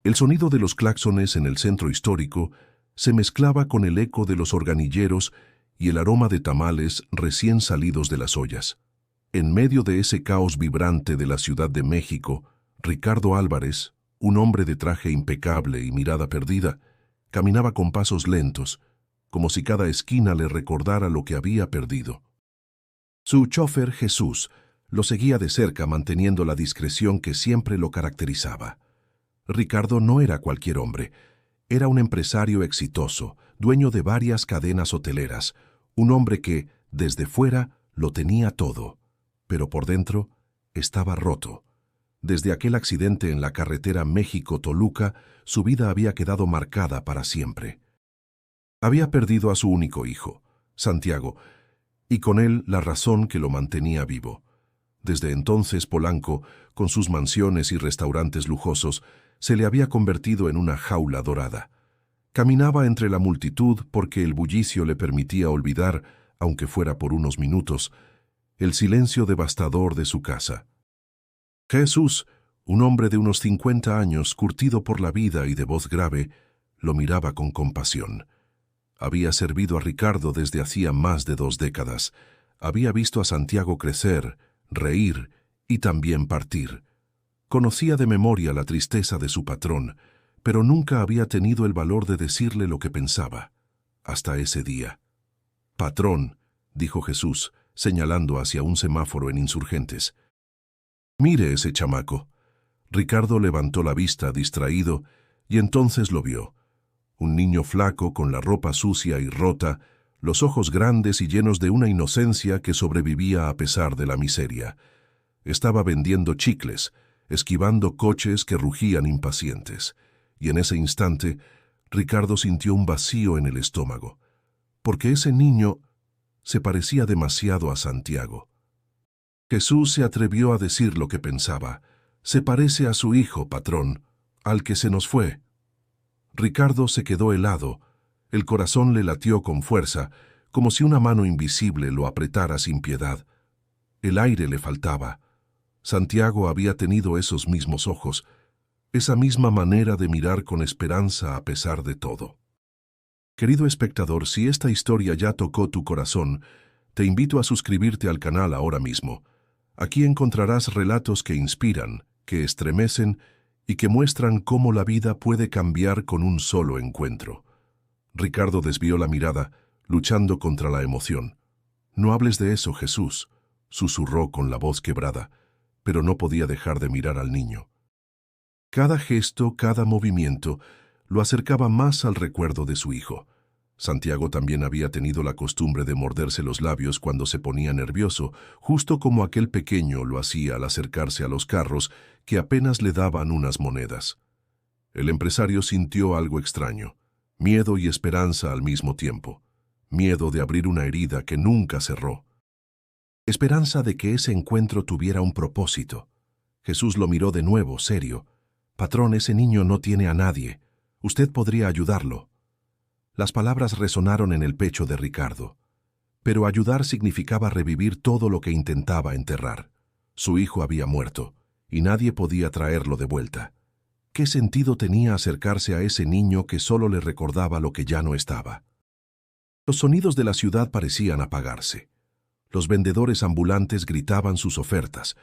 El sonido de los claxones en el centro histórico se mezclaba con el eco de los organilleros y el aroma de tamales recién salidos de las ollas. En medio de ese caos vibrante de la Ciudad de México, Ricardo Álvarez, un hombre de traje impecable y mirada perdida, caminaba con pasos lentos, como si cada esquina le recordara lo que había perdido. Su chofer, Jesús, lo seguía de cerca manteniendo la discreción que siempre lo caracterizaba. Ricardo no era cualquier hombre. Era un empresario exitoso, dueño de varias cadenas hoteleras, un hombre que, desde fuera, lo tenía todo, pero por dentro estaba roto. Desde aquel accidente en la carretera México-Toluca, su vida había quedado marcada para siempre. Había perdido a su único hijo, Santiago, y con él la razón que lo mantenía vivo. Desde entonces Polanco, con sus mansiones y restaurantes lujosos, se le había convertido en una jaula dorada. Caminaba entre la multitud porque el bullicio le permitía olvidar, aunque fuera por unos minutos, el silencio devastador de su casa. Jesús, un hombre de unos 50 años, curtido por la vida y de voz grave, lo miraba con compasión. Había servido a Ricardo desde hacía más de 2 décadas. Había visto a Santiago crecer, reír y también partir. Conocía de memoria la tristeza de su patrón, pero nunca había tenido el valor de decirle lo que pensaba. Hasta ese día. «Patrón», dijo Jesús, señalando hacia un semáforo en Insurgentes. «Mire ese chamaco». Ricardo levantó la vista, distraído, y entonces lo vio. Un niño flaco, con la ropa sucia y rota, los ojos grandes y llenos de una inocencia que sobrevivía a pesar de la miseria. Estaba vendiendo chicles, esquivando coches que rugían impacientes, y en ese instante Ricardo sintió un vacío en el estómago, porque ese niño se parecía demasiado a Santiago. Jesús se atrevió a decir lo que pensaba. «Se parece a su hijo, patrón, al que se nos fue». Ricardo se quedó helado, el corazón le latió con fuerza, como si una mano invisible lo apretara sin piedad. El aire le faltaba. Santiago había tenido esos mismos ojos, esa misma manera de mirar con esperanza a pesar de todo. Querido espectador, si esta historia ya tocó tu corazón, te invito a suscribirte al canal ahora mismo. Aquí encontrarás relatos que inspiran, que estremecen y que muestran cómo la vida puede cambiar con un solo encuentro. Ricardo desvió la mirada, luchando contra la emoción. «No hables de eso, Jesús», susurró con la voz quebrada, pero no podía dejar de mirar al niño. Cada gesto, cada movimiento, lo acercaba más al recuerdo de su hijo. Santiago también había tenido la costumbre de morderse los labios cuando se ponía nervioso, justo como aquel pequeño lo hacía al acercarse a los carros que apenas le daban unas monedas. El empresario sintió algo extraño, miedo y esperanza al mismo tiempo, miedo de abrir una herida que nunca cerró. Esperanza de que ese encuentro tuviera un propósito. Jesús lo miró de nuevo, serio. «Patrón, ese niño no tiene a nadie. Usted podría ayudarlo». Las palabras resonaron en el pecho de Ricardo. Pero ayudar significaba revivir todo lo que intentaba enterrar. Su hijo había muerto, y nadie podía traerlo de vuelta. ¿Qué sentido tenía acercarse a ese niño que solo le recordaba lo que ya no estaba? Los sonidos de la ciudad parecían apagarse. Los vendedores ambulantes gritaban sus ofertas.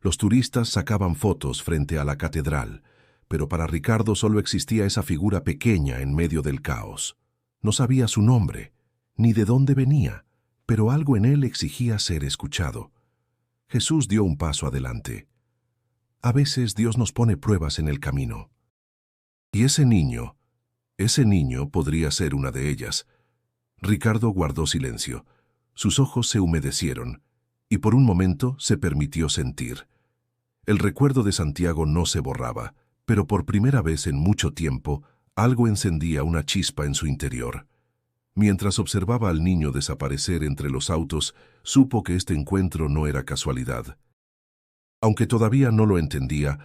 Los turistas sacaban fotos frente a la catedral, pero para Ricardo solo existía esa figura pequeña en medio del caos. No sabía su nombre, ni de dónde venía, pero algo en él exigía ser escuchado. Jesús dio un paso adelante. A veces Dios nos pone pruebas en el camino. Y ese niño podría ser una de ellas. Ricardo guardó silencio. Sus ojos se humedecieron, y por un momento se permitió sentir. El recuerdo de Santiago no se borraba, pero por primera vez en mucho tiempo, algo encendía una chispa en su interior. Mientras observaba al niño desaparecer entre los autos, supo que este encuentro no era casualidad. Aunque todavía no lo entendía,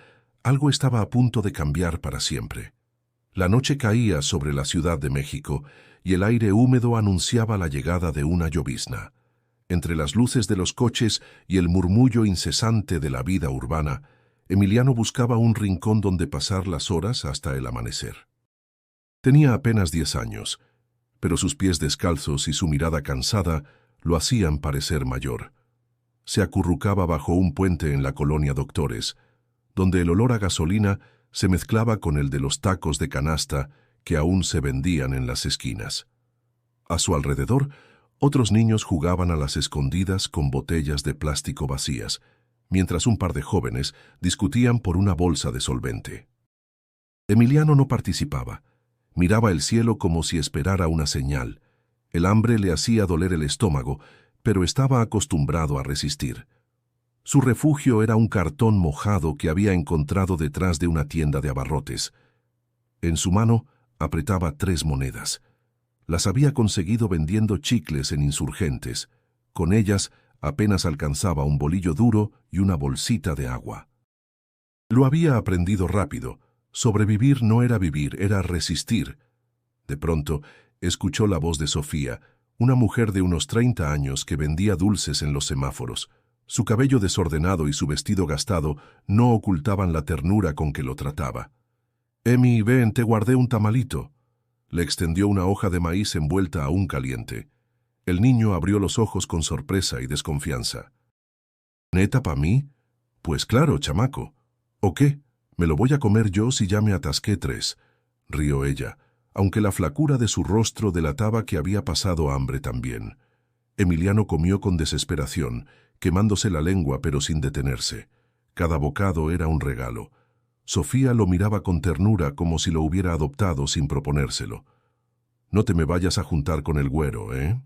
algo estaba a punto de cambiar para siempre. La noche caía sobre la Ciudad de México y el aire húmedo anunciaba la llegada de una llovizna. Entre las luces de los coches y el murmullo incesante de la vida urbana, Emiliano buscaba un rincón donde pasar las horas hasta el amanecer. Tenía apenas 10 años, pero sus pies descalzos y su mirada cansada lo hacían parecer mayor. Se acurrucaba bajo un puente en la colonia Doctores, donde el olor a gasolina se mezclaba con el de los tacos de canasta que aún se vendían en las esquinas. A su alrededor, otros niños jugaban a las escondidas con botellas de plástico vacías, mientras un par de jóvenes discutían por una bolsa de solvente. Emiliano no participaba. Miraba el cielo como si esperara una señal. El hambre le hacía doler el estómago, pero estaba acostumbrado a resistir. Su refugio era un cartón mojado que había encontrado detrás de una tienda de abarrotes. En su mano apretaba 3 monedas. Las había conseguido vendiendo chicles en Insurgentes. Con ellas apenas alcanzaba un bolillo duro y una bolsita de agua. Lo había aprendido rápido. Sobrevivir no era vivir, era resistir. De pronto, escuchó la voz de Sofía, una mujer de unos 30 años que vendía dulces en los semáforos. Su cabello desordenado y su vestido gastado no ocultaban la ternura con que lo trataba. «Emi, ven, te guardé un tamalito». Le extendió una hoja de maíz envuelta aún caliente. El niño abrió los ojos con sorpresa y desconfianza. «¿Neta pa' mí? Pues claro, chamaco. ¿O qué? Me lo voy a comer yo si ya me atasqué 3», rió ella, aunque la flacura de su rostro delataba que había pasado hambre también. Emiliano comió con desesperación, quemándose la lengua pero sin detenerse. Cada bocado era un regalo. Sofía lo miraba con ternura como si lo hubiera adoptado sin proponérselo. «No te me vayas a juntar con el güero, ¿eh?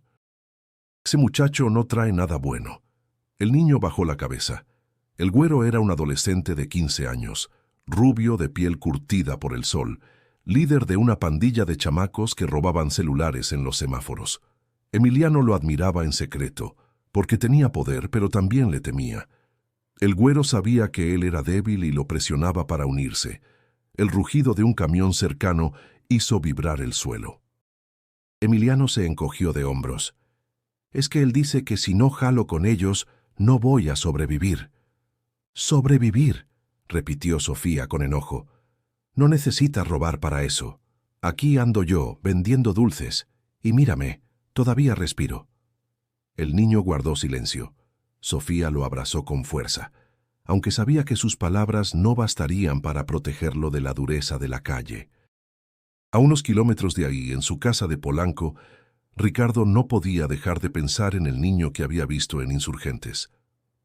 Ese muchacho no trae nada bueno». El niño bajó la cabeza. El güero era un adolescente de 15 años, rubio de piel curtida por el sol, líder de una pandilla de chamacos que robaban celulares en los semáforos. Emiliano lo admiraba en secreto, porque tenía poder, pero también le temía. El güero sabía que él era débil y lo presionaba para unirse. El rugido de un camión cercano hizo vibrar el suelo. Emiliano se encogió de hombros. «Es que él dice que si no jalo con ellos, no voy a sobrevivir». «¿Sobrevivir?», repitió Sofía con enojo. «No necesitas robar para eso. Aquí ando yo, vendiendo dulces, y mírame, todavía respiro». El niño guardó silencio. Sofía lo abrazó con fuerza, aunque sabía que sus palabras no bastarían para protegerlo de la dureza de la calle. A unos kilómetros de ahí, en su casa de Polanco, Ricardo no podía dejar de pensar en el niño que había visto en Insurgentes.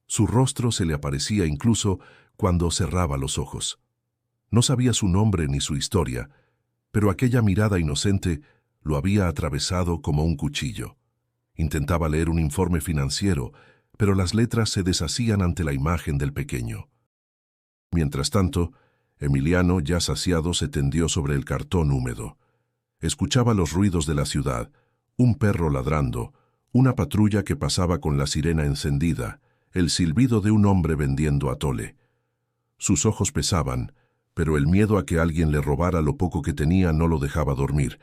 Su rostro se le aparecía incluso cuando cerraba los ojos. No sabía su nombre ni su historia, pero aquella mirada inocente lo había atravesado como un cuchillo. Intentaba leer un informe financiero, pero las letras se deshacían ante la imagen del pequeño. Mientras tanto, Emiliano, ya saciado, se tendió sobre el cartón húmedo. Escuchaba los ruidos de la ciudad, un perro ladrando, una patrulla que pasaba con la sirena encendida, el silbido de un hombre vendiendo atole. Sus ojos pesaban, pero el miedo a que alguien le robara lo poco que tenía no lo dejaba dormir.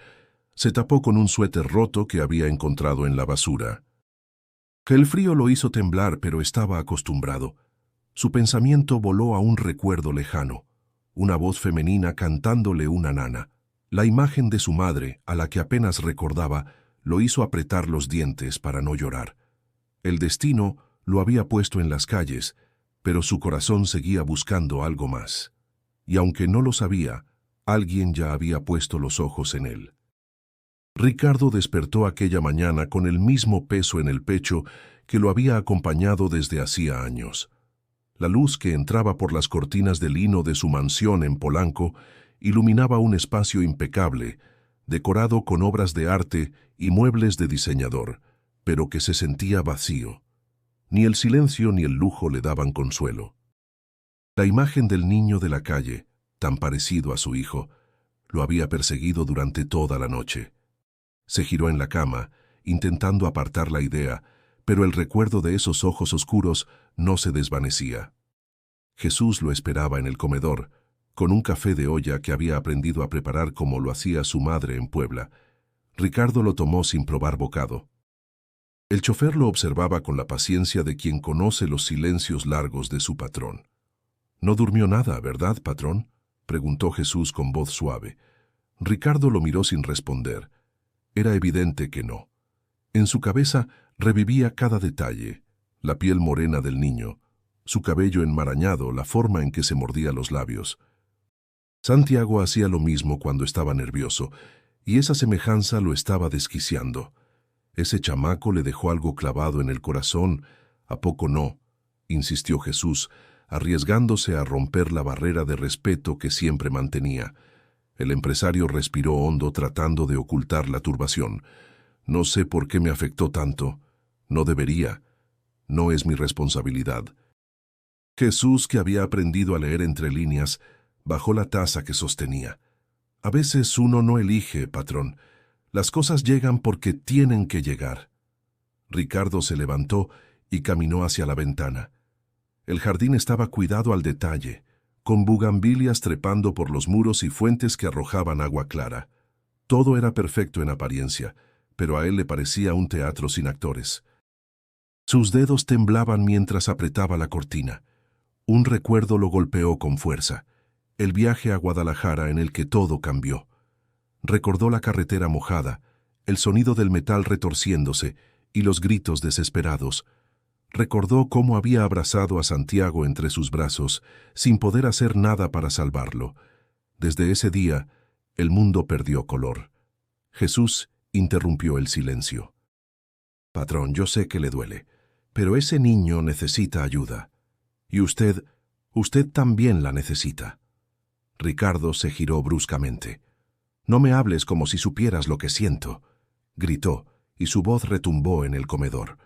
Se tapó con un suéter roto que había encontrado en la basura. Que el frío lo hizo temblar, pero estaba acostumbrado. Su pensamiento voló a un recuerdo lejano, una voz femenina cantándole una nana. La imagen de su madre, a la que apenas recordaba, lo hizo apretar los dientes para no llorar. El destino lo había puesto en las calles, pero su corazón seguía buscando algo más. Y aunque no lo sabía, alguien ya había puesto los ojos en él. Ricardo despertó aquella mañana con el mismo peso en el pecho que lo había acompañado desde hacía años. La luz que entraba por las cortinas de lino de su mansión en Polanco iluminaba un espacio impecable, decorado con obras de arte y muebles de diseñador, pero que se sentía vacío. Ni el silencio ni el lujo le daban consuelo. La imagen del niño de la calle, tan parecido a su hijo, lo había perseguido durante toda la noche. Se giró en la cama, intentando apartar la idea, pero el recuerdo de esos ojos oscuros no se desvanecía. Jesús lo esperaba en el comedor, con un café de olla que había aprendido a preparar como lo hacía su madre en Puebla. Ricardo lo tomó sin probar bocado. El chofer lo observaba con la paciencia de quien conoce los silencios largos de su patrón. No durmió nada, ¿verdad, patrón?, preguntó Jesús con voz suave. Ricardo lo miró sin responder. Era evidente que no. En su cabeza revivía cada detalle: la piel morena del niño, su cabello enmarañado, la forma en que se mordía los labios. Santiago hacía lo mismo cuando estaba nervioso, y esa semejanza lo estaba desquiciando. Ese chamaco le dejó algo clavado en el corazón. ¿A poco no?, insistió Jesús, arriesgándose a romper la barrera de respeto que siempre mantenía. El empresario respiró hondo tratando de ocultar la turbación. No sé por qué me afectó tanto. No debería. No es mi responsabilidad. Jesús, que había aprendido a leer entre líneas, bajó la taza que sostenía. A veces uno no elige, patrón. Las cosas llegan porque tienen que llegar. Ricardo se levantó y caminó hacia la ventana. El jardín estaba cuidado al detalle, con bugambilias trepando por los muros y fuentes que arrojaban agua clara. Todo era perfecto en apariencia, pero a él le parecía un teatro sin actores. Sus dedos temblaban mientras apretaba la cortina. Un recuerdo lo golpeó con fuerza: el viaje a Guadalajara en el que todo cambió. Recordó la carretera mojada, el sonido del metal retorciéndose y los gritos desesperados. Recordó cómo había abrazado a Santiago entre sus brazos, sin poder hacer nada para salvarlo. Desde ese día, el mundo perdió color. Jesús interrumpió el silencio. Patrón, yo sé que le duele, pero ese niño necesita ayuda. Y usted también la necesita. Ricardo se giró bruscamente. No me hables como si supieras lo que siento, gritó, y su voz retumbó en el comedor.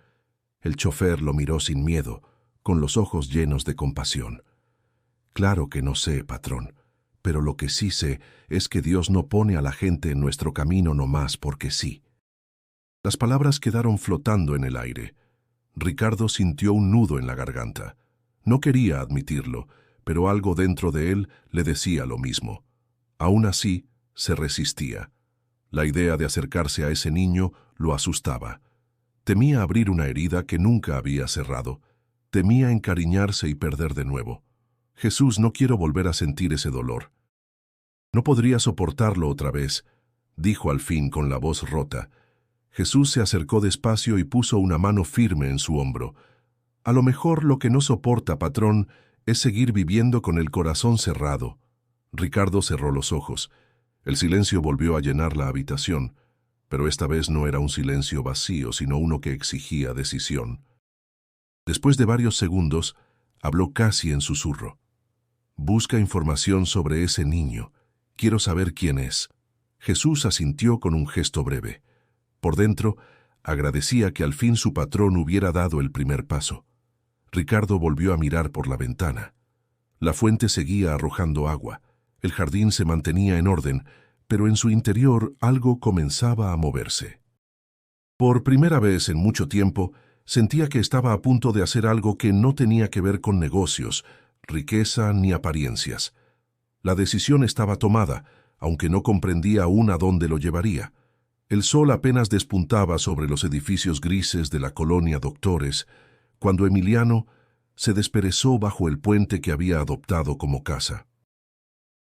El chofer lo miró sin miedo, con los ojos llenos de compasión. Claro que no sé, patrón, pero lo que sí sé es que Dios no pone a la gente en nuestro camino nomás porque sí. Las palabras quedaron flotando en el aire. Ricardo sintió un nudo en la garganta. No quería admitirlo, pero algo dentro de él le decía lo mismo. Aún así, se resistía. La idea de acercarse a ese niño lo asustaba. Temía abrir una herida que nunca había cerrado. Temía encariñarse y perder de nuevo. Jesús, no quiero volver a sentir ese dolor. No podría soportarlo otra vez, dijo al fin con la voz rota. Jesús se acercó despacio y puso una mano firme en su hombro. A lo mejor lo que no soporta, patrón, es seguir viviendo con el corazón cerrado. Ricardo cerró los ojos. El silencio volvió a llenar la habitación, pero esta vez no era un silencio vacío, sino uno que exigía decisión. Después de varios segundos, habló casi en susurro. Busca información sobre ese niño. Quiero saber quién es. Jesús asintió con un gesto breve. Por dentro, agradecía que al fin su patrón hubiera dado el primer paso. Ricardo volvió a mirar por la ventana. La fuente seguía arrojando agua. El jardín se mantenía en orden, pero en su interior algo comenzaba a moverse. Por primera vez en mucho tiempo, sentía que estaba a punto de hacer algo que no tenía que ver con negocios, riqueza ni apariencias. La decisión estaba tomada, aunque no comprendía aún a dónde lo llevaría. El sol apenas despuntaba sobre los edificios grises de la colonia Doctores, cuando Emiliano se desperezó bajo el puente que había adoptado como casa.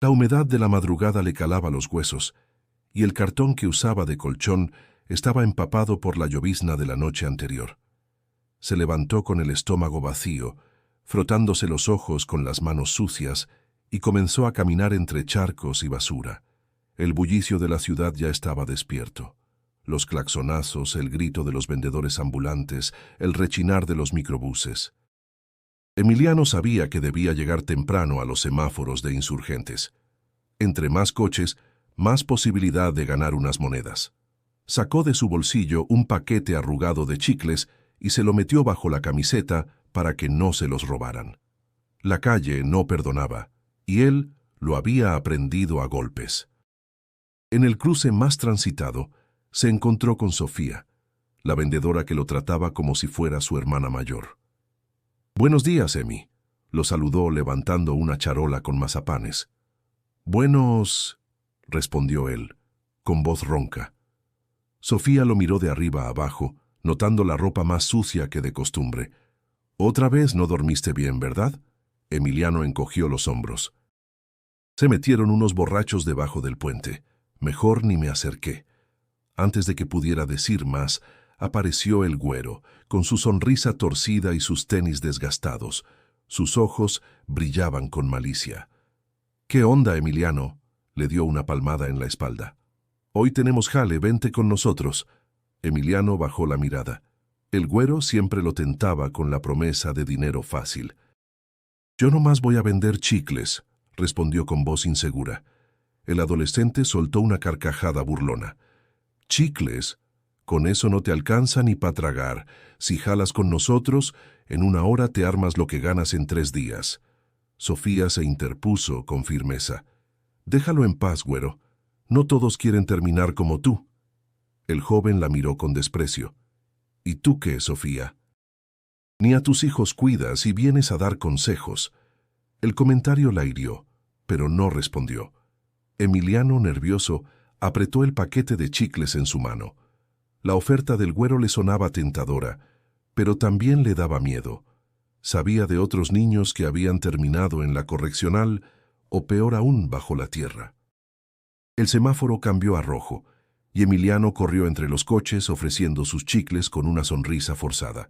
La humedad de la madrugada le calaba los huesos, y el cartón que usaba de colchón estaba empapado por la llovizna de la noche anterior. Se levantó con el estómago vacío, frotándose los ojos con las manos sucias, y comenzó a caminar entre charcos y basura. El bullicio de la ciudad ya estaba despierto. Los claxonazos, el grito de los vendedores ambulantes, el rechinar de los microbuses. Emiliano sabía que debía llegar temprano a los semáforos de Insurgentes. Entre más coches, más posibilidad de ganar unas monedas. Sacó de su bolsillo un paquete arrugado de chicles y se lo metió bajo la camiseta para que no se los robaran. La calle no perdonaba, y él lo había aprendido a golpes. En el cruce más transitado, se encontró con Sofía, la vendedora que lo trataba como si fuera su hermana mayor. «Buenos días, Emi», lo saludó levantando una charola con mazapanes. «Buenos», respondió él, con voz ronca. Sofía lo miró de arriba a abajo, notando la ropa más sucia que de costumbre. «Otra vez no dormiste bien, ¿verdad?», Emiliano encogió los hombros. Se metieron unos borrachos debajo del puente. Mejor ni me acerqué. Antes de que pudiera decir más, apareció el güero, con su sonrisa torcida y sus tenis desgastados. Sus ojos brillaban con malicia. «¿Qué onda, Emiliano?», le dio una palmada en la espalda. «Hoy tenemos jale, vente con nosotros». Emiliano bajó la mirada. El güero siempre lo tentaba con la promesa de dinero fácil. «Yo nomás voy a vender chicles», respondió con voz insegura. El adolescente soltó una carcajada burlona. «¿Chicles? Con eso no te alcanza ni para tragar. Si jalas con nosotros, en 1 hora te armas lo que ganas en 3 días». Sofía se interpuso con firmeza. «Déjalo en paz, güero. No todos quieren terminar como tú». El joven la miró con desprecio. «¿Y tú qué, Sofía? Ni a tus hijos cuidas y vienes a dar consejos». El comentario la hirió, pero no respondió. Emiliano, nervioso, apretó el paquete de chicles en su mano. La oferta del güero le sonaba tentadora, pero también le daba miedo. Sabía de otros niños que habían terminado en la correccional o peor aún bajo la tierra. El semáforo cambió a rojo y Emiliano corrió entre los coches ofreciendo sus chicles con una sonrisa forzada.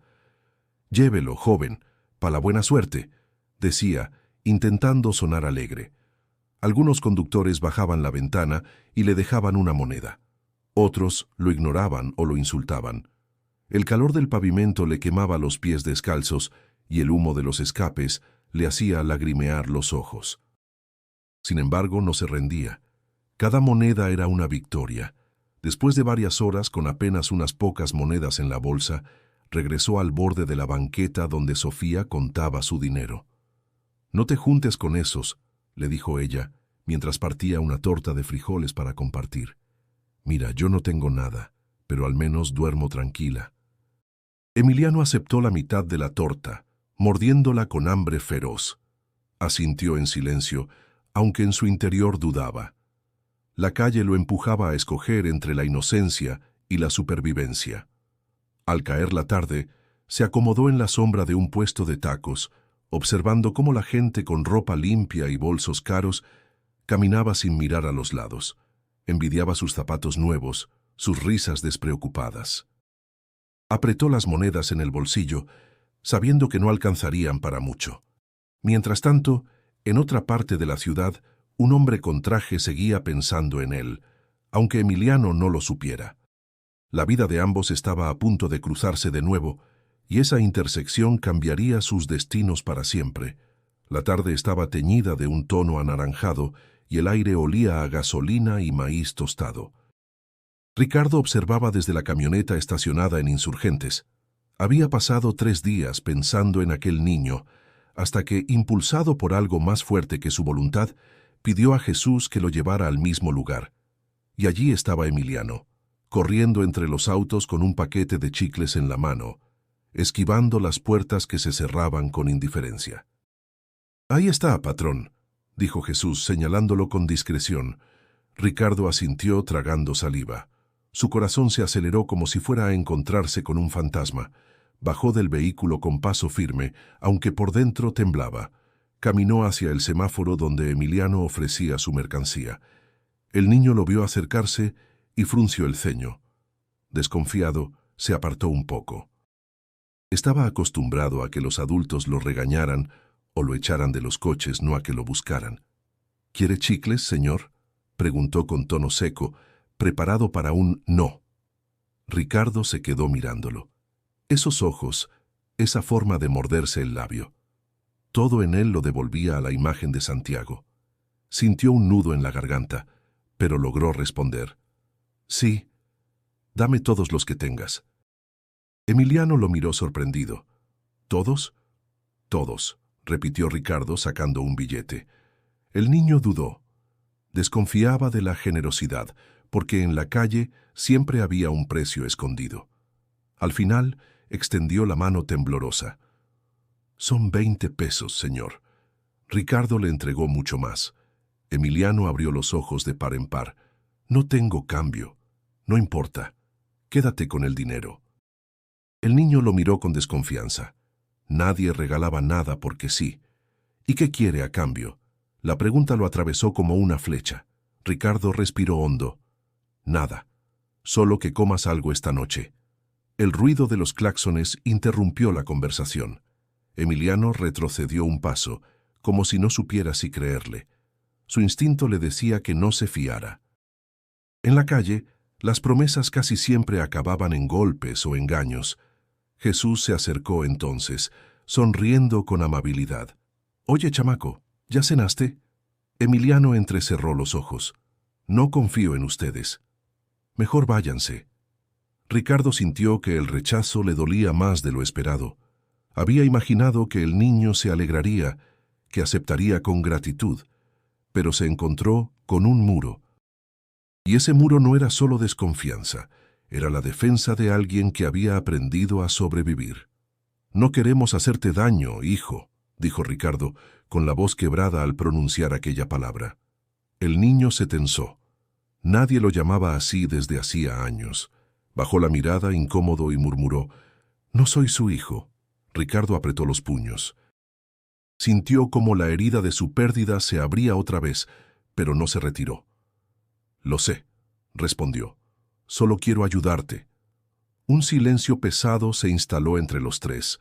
«Llévelo, joven, pa' la buena suerte», decía, intentando sonar alegre. Algunos conductores bajaban la ventana y le dejaban una moneda. Otros lo ignoraban o lo insultaban. El calor del pavimento le quemaba los pies descalzos y el humo de los escapes le hacía lagrimear los ojos. Sin embargo, no se rendía. Cada moneda era una victoria. Después de varias horas, con apenas unas pocas monedas en la bolsa, regresó al borde de la banqueta donde Sofía contaba su dinero. «No te juntes con esos», le dijo ella, mientras partía una torta de frijoles para compartir. «Mira, yo no tengo nada, pero al menos duermo tranquila». Emiliano aceptó la mitad de la torta, mordiéndola con hambre feroz. Asintió en silencio, aunque en su interior dudaba. La calle lo empujaba a escoger entre la inocencia y la supervivencia. Al caer la tarde, se acomodó en la sombra de un puesto de tacos, observando cómo la gente con ropa limpia y bolsos caros caminaba sin mirar a los lados. Envidiaba sus zapatos nuevos, sus risas despreocupadas. Apretó las monedas en el bolsillo, sabiendo que no alcanzarían para mucho. Mientras tanto, en otra parte de la ciudad, un hombre con traje seguía pensando en él, aunque Emiliano no lo supiera. La vida de ambos estaba a punto de cruzarse de nuevo, y esa intersección cambiaría sus destinos para siempre. La tarde estaba teñida de un tono anaranjado y el aire olía a gasolina y maíz tostado. Ricardo observaba desde la camioneta estacionada en Insurgentes. Había pasado 3 días pensando en aquel niño, hasta que, impulsado por algo más fuerte que su voluntad, pidió a Jesús que lo llevara al mismo lugar. Y allí estaba Emiliano, corriendo entre los autos con un paquete de chicles en la mano, esquivando las puertas que se cerraban con indiferencia. «Ahí está, patrón», dijo Jesús, señalándolo con discreción. Ricardo asintió tragando saliva. Su corazón se aceleró como si fuera a encontrarse con un fantasma. Bajó del vehículo con paso firme, aunque por dentro temblaba. Caminó hacia el semáforo donde Emiliano ofrecía su mercancía. El niño lo vio acercarse y frunció el ceño. Desconfiado, se apartó un poco. Estaba acostumbrado a que los adultos lo regañaran o lo echaran de los coches, no a que lo buscaran. «¿Quiere chicles, señor?», preguntó con tono seco, preparado para un no. Ricardo se quedó mirándolo. Esos ojos, esa forma de morderse el labio. Todo en él lo devolvía a la imagen de Santiago. Sintió un nudo en la garganta, pero logró responder. «Sí, dame todos los que tengas». Emiliano lo miró sorprendido. «¿Todos?». «Todos», repitió Ricardo sacando un billete. El niño dudó. Desconfiaba de la generosidad, porque en la calle siempre había un precio escondido. Al final, extendió la mano temblorosa. «Son 20 pesos, señor». Ricardo le entregó mucho más. Emiliano abrió los ojos de par en par. «No tengo cambio». «No importa. Quédate con el dinero». El niño lo miró con desconfianza. Nadie regalaba nada porque sí. ¿Y qué quiere a cambio? La pregunta lo atravesó como una flecha. Ricardo respiró hondo. Nada. Solo que comas algo esta noche. El ruido de los claxones interrumpió la conversación. Emiliano retrocedió un paso, como si no supiera si creerle. Su instinto le decía que no se fiara. En la calle, las promesas casi siempre acababan en golpes o engaños. Jesús se acercó entonces, sonriendo con amabilidad. «Oye, chamaco, ¿ya cenaste?» Emiliano entrecerró los ojos. «No confío en ustedes. Mejor váyanse». Ricardo sintió que el rechazo le dolía más de lo esperado. Había imaginado que el niño se alegraría, que aceptaría con gratitud, pero se encontró con un muro. Y ese muro no era solo desconfianza, era la defensa de alguien que había aprendido a sobrevivir. «No queremos hacerte daño, hijo», dijo Ricardo, con la voz quebrada al pronunciar aquella palabra. El niño se tensó. Nadie lo llamaba así desde hacía años. Bajó la mirada incómodo y murmuró: «No soy su hijo». Ricardo apretó los puños. Sintió como la herida de su pérdida se abría otra vez, pero no se retiró. «Lo sé», respondió. «Solo quiero ayudarte». Un silencio pesado se instaló entre los tres.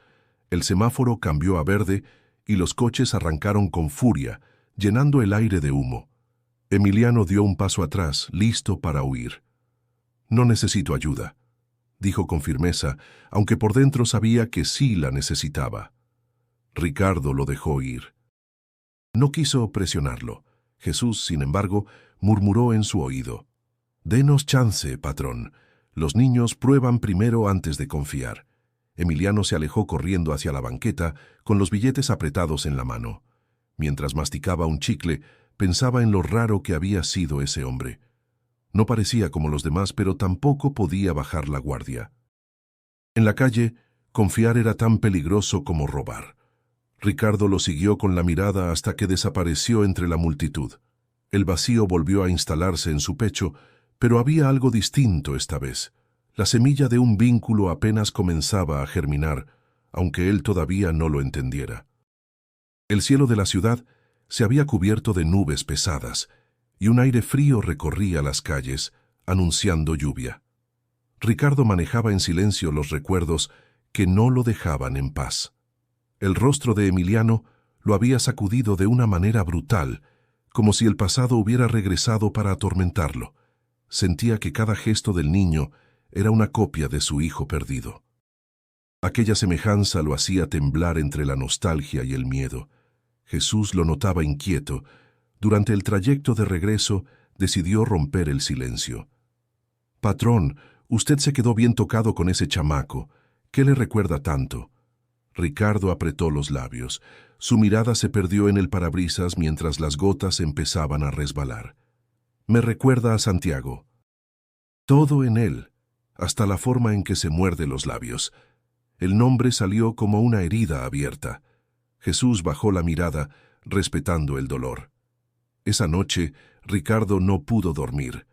El semáforo cambió a verde y los coches arrancaron con furia, llenando el aire de humo. Emiliano dio un paso atrás, listo para huir. «No necesito ayuda», dijo con firmeza, aunque por dentro sabía que sí la necesitaba. Ricardo lo dejó ir. No quiso presionarlo. Jesús, sin embargo, murmuró en su oído: «Denos chance, patrón. Los niños prueban primero antes de confiar». Emiliano se alejó corriendo hacia la banqueta, con los billetes apretados en la mano. Mientras masticaba un chicle, pensaba en lo raro que había sido ese hombre. No parecía como los demás, pero tampoco podía bajar la guardia. En la calle, confiar era tan peligroso como robar. Ricardo lo siguió con la mirada hasta que desapareció entre la multitud. El vacío volvió a instalarse en su pecho, pero había algo distinto esta vez. La semilla de un vínculo apenas comenzaba a germinar, aunque él todavía no lo entendiera. El cielo de la ciudad se había cubierto de nubes pesadas, y un aire frío recorría las calles, anunciando lluvia. Ricardo manejaba en silencio los recuerdos que no lo dejaban en paz. El rostro de Emiliano lo había sacudido de una manera brutal, como si el pasado hubiera regresado para atormentarlo. Sentía que cada gesto del niño era una copia de su hijo perdido. Aquella semejanza lo hacía temblar entre la nostalgia y el miedo. Jesús lo notaba inquieto. Durante el trayecto de regreso, decidió romper el silencio. «Patrón, usted se quedó bien tocado con ese chamaco. ¿Qué le recuerda tanto?» Ricardo apretó los labios. Su mirada se perdió en el parabrisas mientras las gotas empezaban a resbalar. «Me recuerda a Santiago. Todo en él, hasta la forma en que se muerde los labios». El nombre salió como una herida abierta. Jesús bajó la mirada, respetando el dolor. Esa noche, Ricardo no pudo dormir.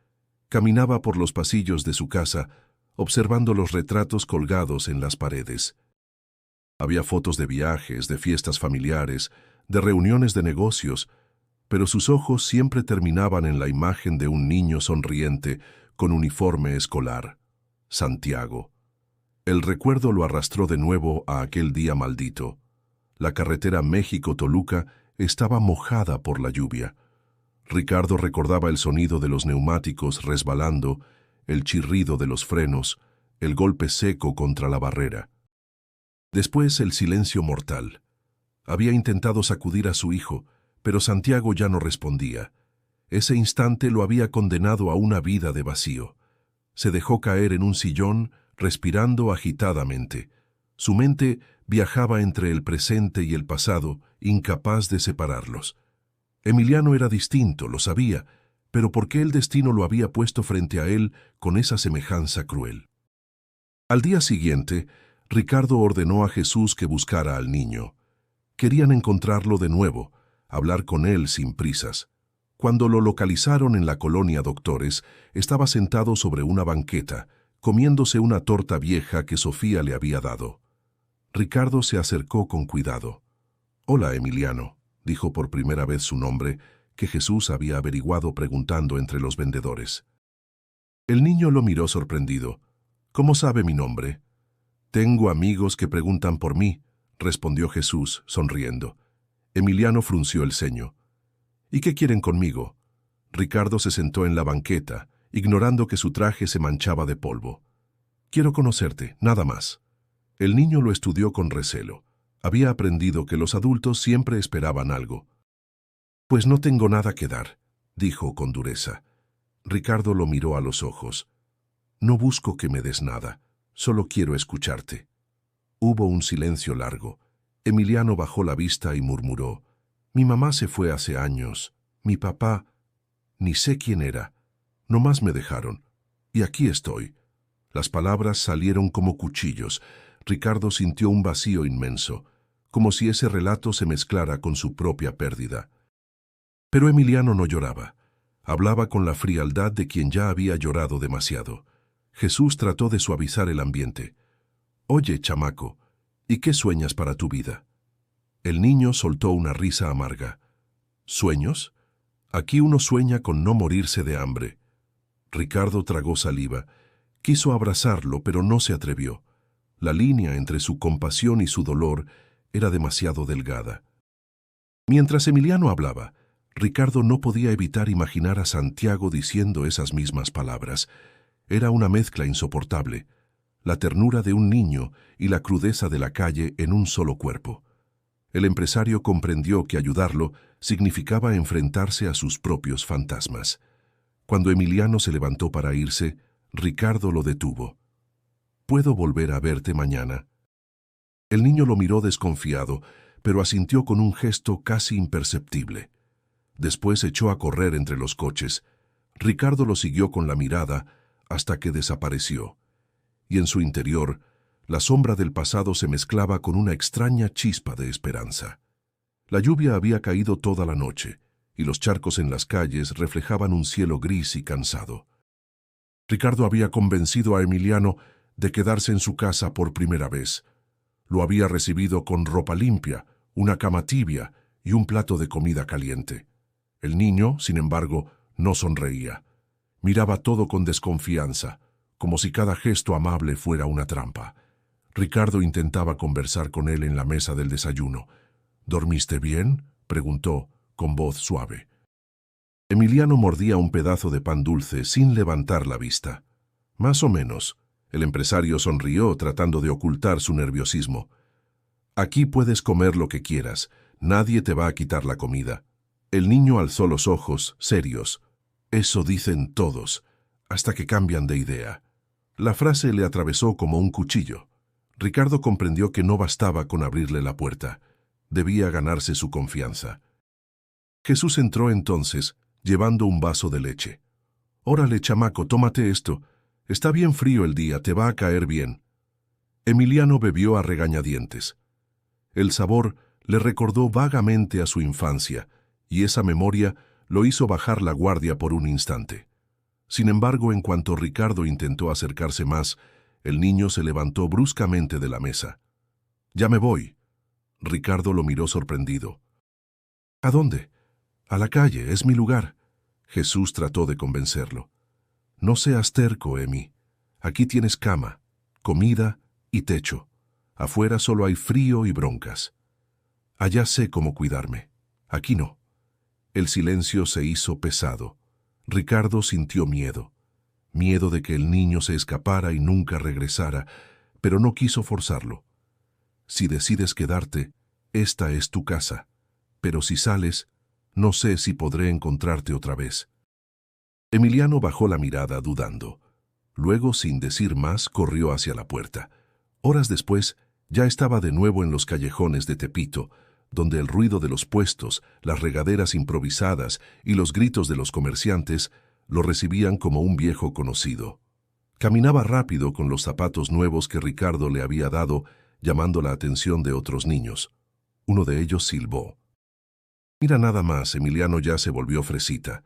Caminaba por los pasillos de su casa, observando los retratos colgados en las paredes. Había fotos de viajes, de fiestas familiares, de reuniones de negocios, pero sus ojos siempre terminaban en la imagen de un niño sonriente con uniforme escolar: Santiago. El recuerdo lo arrastró de nuevo a aquel día maldito. La carretera México-Toluca estaba mojada por la lluvia. Ricardo recordaba el sonido de los neumáticos resbalando, el chirrido de los frenos, el golpe seco contra la barrera. Después el silencio mortal. Había intentado sacudir a su hijo, pero Santiago ya no respondía. Ese instante lo había condenado a una vida de vacío. Se dejó caer en un sillón, respirando agitadamente. Su mente viajaba entre el presente y el pasado, incapaz de separarlos. Emiliano era distinto, lo sabía, pero ¿por qué el destino lo había puesto frente a él con esa semejanza cruel? Al día siguiente, Ricardo ordenó a Jesús que buscara al niño. Querían encontrarlo de nuevo, hablar con él sin prisas. Cuando lo localizaron en la colonia Doctores, estaba sentado sobre una banqueta, comiéndose una torta vieja que Sofía le había dado. Ricardo se acercó con cuidado. «Hola, Emiliano». dijo por primera vez su nombre, que Jesús había averiguado preguntando entre los vendedores. El niño lo miró sorprendido. ¿Cómo sabe mi nombre? Tengo amigos que preguntan por mí, respondió Jesús, sonriendo. Emiliano frunció el ceño. ¿Y qué quieren conmigo? Ricardo se sentó en la banqueta, ignorando que su traje se manchaba de polvo. Quiero conocerte, nada más. El niño lo estudió con recelo. Había aprendido que los adultos siempre esperaban algo. Pues no tengo nada que dar, dijo con dureza. Ricardo lo miró a los ojos. No busco que me des nada, solo quiero escucharte. Hubo un silencio largo. Emiliano bajó la vista y murmuró. Mi mamá se fue hace años. Mi papá, ni sé quién era. Nomás me dejaron. Y aquí estoy. Las palabras salieron como cuchillos. Ricardo sintió un vacío inmenso, como si ese relato se mezclara con su propia pérdida. Pero Emiliano no lloraba. Hablaba con la frialdad de quien ya había llorado demasiado. Jesús trató de suavizar el ambiente. Oye, chamaco, ¿y qué sueñas para tu vida? El niño soltó una risa amarga. ¿Sueños? Aquí uno sueña con no morirse de hambre. Ricardo tragó saliva. Quiso abrazarlo, pero no se atrevió. La línea entre su compasión y su dolor era demasiado delgada. Mientras Emiliano hablaba, Ricardo no podía evitar imaginar a Santiago diciendo esas mismas palabras. Era una mezcla insoportable, la ternura de un niño y la crudeza de la calle en un solo cuerpo. El empresario comprendió que ayudarlo significaba enfrentarse a sus propios fantasmas. Cuando Emiliano se levantó para irse, Ricardo lo detuvo. ¿Puedo volver a verte mañana? El niño lo miró desconfiado, pero asintió con un gesto casi imperceptible. Después echó a correr entre los coches. Ricardo lo siguió con la mirada hasta que desapareció. Y en su interior, la sombra del pasado se mezclaba con una extraña chispa de esperanza. La lluvia había caído toda la noche, y los charcos en las calles reflejaban un cielo gris y cansado. Ricardo había convencido a Emiliano de quedarse en su casa por primera vez. Lo había recibido con ropa limpia, una cama tibia y un plato de comida caliente. El niño, sin embargo, no sonreía. Miraba todo con desconfianza, como si cada gesto amable fuera una trampa. Ricardo intentaba conversar con él en la mesa del desayuno. ¿Dormiste bien?, preguntó, con voz suave. Emiliano mordía un pedazo de pan dulce sin levantar la vista. Más o menos. El empresario sonrió tratando de ocultar su nerviosismo. Aquí puedes comer lo que quieras. Nadie te va a quitar la comida. El niño alzó los ojos, serios. Eso dicen todos, hasta que cambian de idea. La frase le atravesó como un cuchillo. Ricardo comprendió que no bastaba con abrirle la puerta. Debía ganarse su confianza. Jesús entró entonces, llevando un vaso de leche. «Órale, chamaco, tómate esto. Está bien frío el día, te va a caer bien». Emiliano bebió a regañadientes. El sabor le recordó vagamente a su infancia, y esa memoria lo hizo bajar la guardia por un instante. Sin embargo, en cuanto Ricardo intentó acercarse más, el niño se levantó bruscamente de la mesa. «Ya me voy». Ricardo lo miró sorprendido. «¿A dónde?» «A la calle, es mi lugar». Jesús trató de convencerlo. «No seas terco, Emi. Aquí tienes cama, comida y techo. Afuera solo hay frío y broncas. Allá sé cómo cuidarme. Aquí no». El silencio se hizo pesado. Ricardo sintió miedo. Miedo de que el niño se escapara y nunca regresara, pero no quiso forzarlo. «Si decides quedarte, esta es tu casa. Pero si sales, no sé si podré encontrarte otra vez». Emiliano bajó la mirada dudando. Luego, sin decir más, corrió hacia la puerta. Horas después, ya estaba de nuevo en los callejones de Tepito, donde el ruido de los puestos, las regaderas improvisadas y los gritos de los comerciantes lo recibían como un viejo conocido. Caminaba rápido con los zapatos nuevos que Ricardo le había dado, llamando la atención de otros niños. Uno de ellos silbó. «Mira nada más», Emiliano ya se volvió fresita.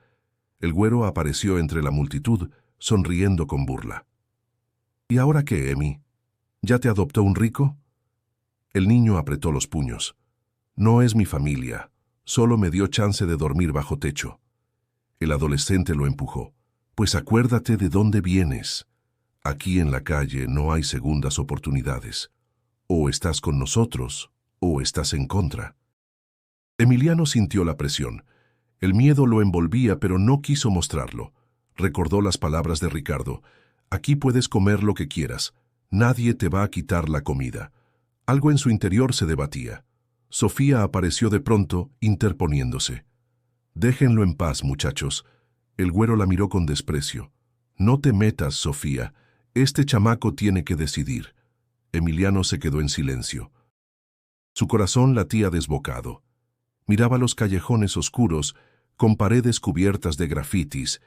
El güero apareció entre la multitud, sonriendo con burla. «¿Y ahora qué, Emi? ¿Ya te adoptó un rico?» El niño apretó los puños. «No es mi familia. Solo me dio chance de dormir bajo techo. El adolescente lo empujó. Pues acuérdate de dónde vienes. Aquí en la calle no hay segundas oportunidades. O estás con nosotros, o estás en contra. Emiliano sintió la presión. El miedo lo envolvía, pero no quiso mostrarlo. Recordó las palabras de Ricardo. Aquí puedes comer lo que quieras. Nadie te va a quitar la comida. Algo en su interior se debatía. Sofía apareció de pronto, interponiéndose. Déjenlo en paz, muchachos. El güero la miró con desprecio. No te metas, Sofía. Este chamaco tiene que decidir. Emiliano se quedó en silencio. Su corazón latía desbocado. Miraba los callejones oscuros, con paredes cubiertas de grafitis,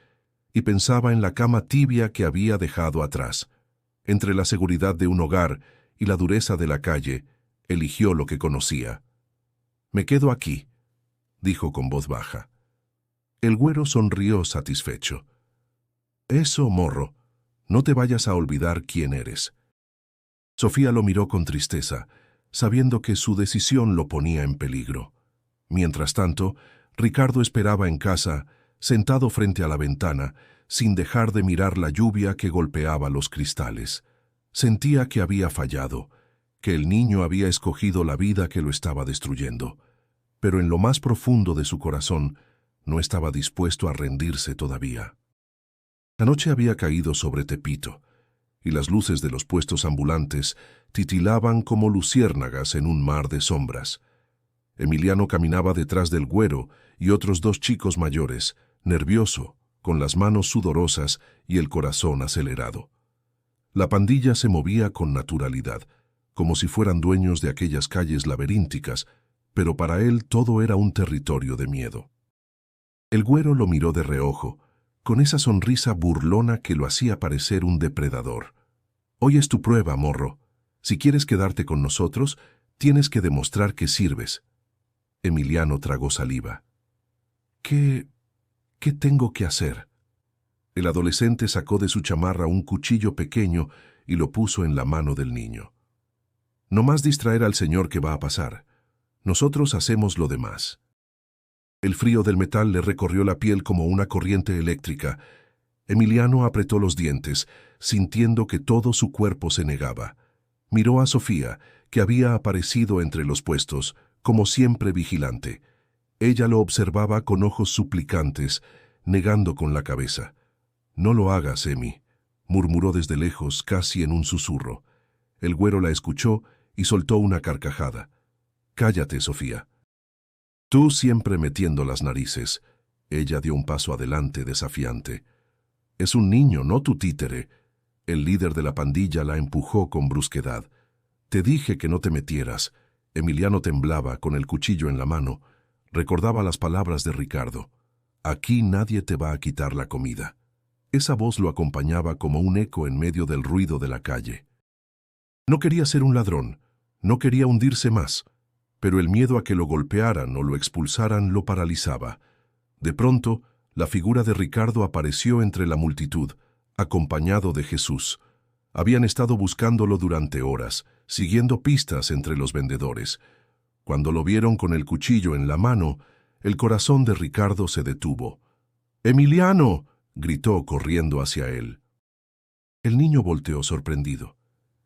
y pensaba en la cama tibia que había dejado atrás. Entre la seguridad de un hogar y la dureza de la calle, eligió lo que conocía. «Me quedo aquí», dijo con voz baja. El güero sonrió satisfecho. «Eso, morro, no te vayas a olvidar quién eres». Sofía lo miró con tristeza, sabiendo que su decisión lo ponía en peligro. Mientras tanto, Ricardo esperaba en casa, sentado frente a la ventana, sin dejar de mirar la lluvia que golpeaba los cristales. Sentía que había fallado, que el niño había escogido la vida que lo estaba destruyendo. Pero en lo más profundo de su corazón, no estaba dispuesto a rendirse todavía. La noche había caído sobre Tepito, y las luces de los puestos ambulantes titilaban como luciérnagas en un mar de sombras. Emiliano caminaba detrás del güero y otros dos chicos mayores, nervioso, con las manos sudorosas y el corazón acelerado. La pandilla se movía con naturalidad, como si fueran dueños de aquellas calles laberínticas, pero para él todo era un territorio de miedo. El güero lo miró de reojo, con esa sonrisa burlona que lo hacía parecer un depredador. «Hoy es tu prueba, morro. Si quieres quedarte con nosotros, tienes que demostrar que sirves». Emiliano tragó saliva. ¿Qué tengo que hacer? El adolescente sacó de su chamarra un cuchillo pequeño y lo puso en la mano del niño. «No más distraer al señor que va a pasar. Nosotros hacemos lo demás». El frío del metal le recorrió la piel como una corriente eléctrica. Emiliano apretó los dientes, sintiendo que todo su cuerpo se negaba. Miró a Sofía, que había aparecido entre los puestos, como siempre vigilante. Ella lo observaba con ojos suplicantes, negando con la cabeza. «No lo hagas, Emi», murmuró desde lejos, casi en un susurro. El güero la escuchó y soltó una carcajada. «Cállate, Sofía». «Tú siempre metiendo las narices». Ella dio un paso adelante, desafiante. «Es un niño, no tu títere». El líder de la pandilla la empujó con brusquedad. «Te dije que no te metieras». Emiliano temblaba, con el cuchillo en la mano. Recordaba las palabras de Ricardo. «Aquí nadie te va a quitar la comida». Esa voz lo acompañaba como un eco en medio del ruido de la calle. No quería ser un ladrón, no quería hundirse más, pero el miedo a que lo golpearan o lo expulsaran lo paralizaba. De pronto, la figura de Ricardo apareció entre la multitud, acompañado de Jesús. Habían estado buscándolo durante horas, siguiendo pistas entre los vendedores. Cuando lo vieron con el cuchillo en la mano, el corazón de Ricardo se detuvo. «¡Emiliano!», gritó corriendo hacia él. El niño volteó sorprendido.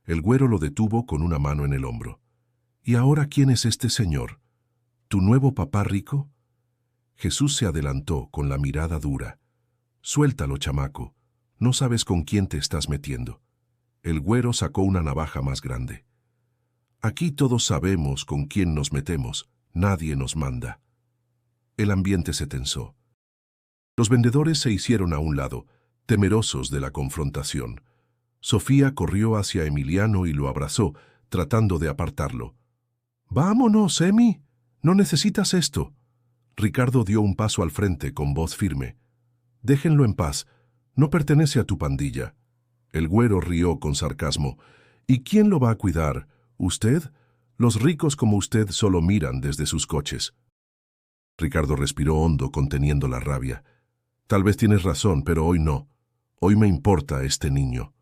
El güero lo detuvo con una mano en el hombro. «¿Y ahora quién es este señor? ¿Tu nuevo papá rico?» Jesús se adelantó con la mirada dura. «Suéltalo, chamaco. No sabes con quién te estás metiendo». El güero sacó una navaja más grande. «Aquí todos sabemos con quién nos metemos. Nadie nos manda». El ambiente se tensó. Los vendedores se hicieron a un lado, temerosos de la confrontación. Sofía corrió hacia Emiliano y lo abrazó, tratando de apartarlo. «Vámonos, Emi. No necesitas esto». Ricardo dio un paso al frente con voz firme. «Déjenlo en paz. No pertenece a tu pandilla». El güero rió con sarcasmo. «¿Y quién lo va a cuidar? ¿Usted? Los ricos como usted solo miran desde sus coches». Ricardo respiró hondo, conteniendo la rabia. «Tal vez tienes razón, pero hoy no. Hoy me importa este niño».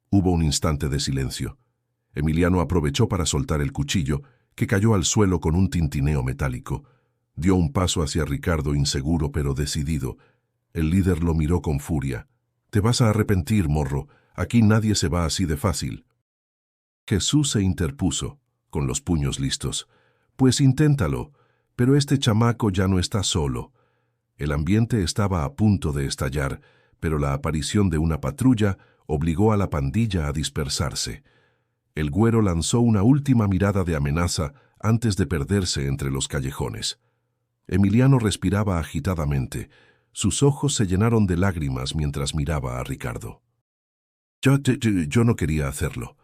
Hubo un instante de silencio. Emiliano aprovechó para soltar el cuchillo, que cayó al suelo con un tintineo metálico. Dio un paso hacia Ricardo inseguro pero decidido. El líder lo miró con furia. «Te vas a arrepentir, morro. Aquí nadie se va así de fácil». Jesús se interpuso, con los puños listos. «Pues inténtalo, pero este chamaco ya no está solo». El ambiente estaba a punto de estallar, pero la aparición de una patrulla obligó a la pandilla a dispersarse. El güero lanzó una última mirada de amenaza antes de perderse entre los callejones. Emiliano respiraba agitadamente. Sus ojos se llenaron de lágrimas mientras miraba a Ricardo. Yo no quería hacerlo».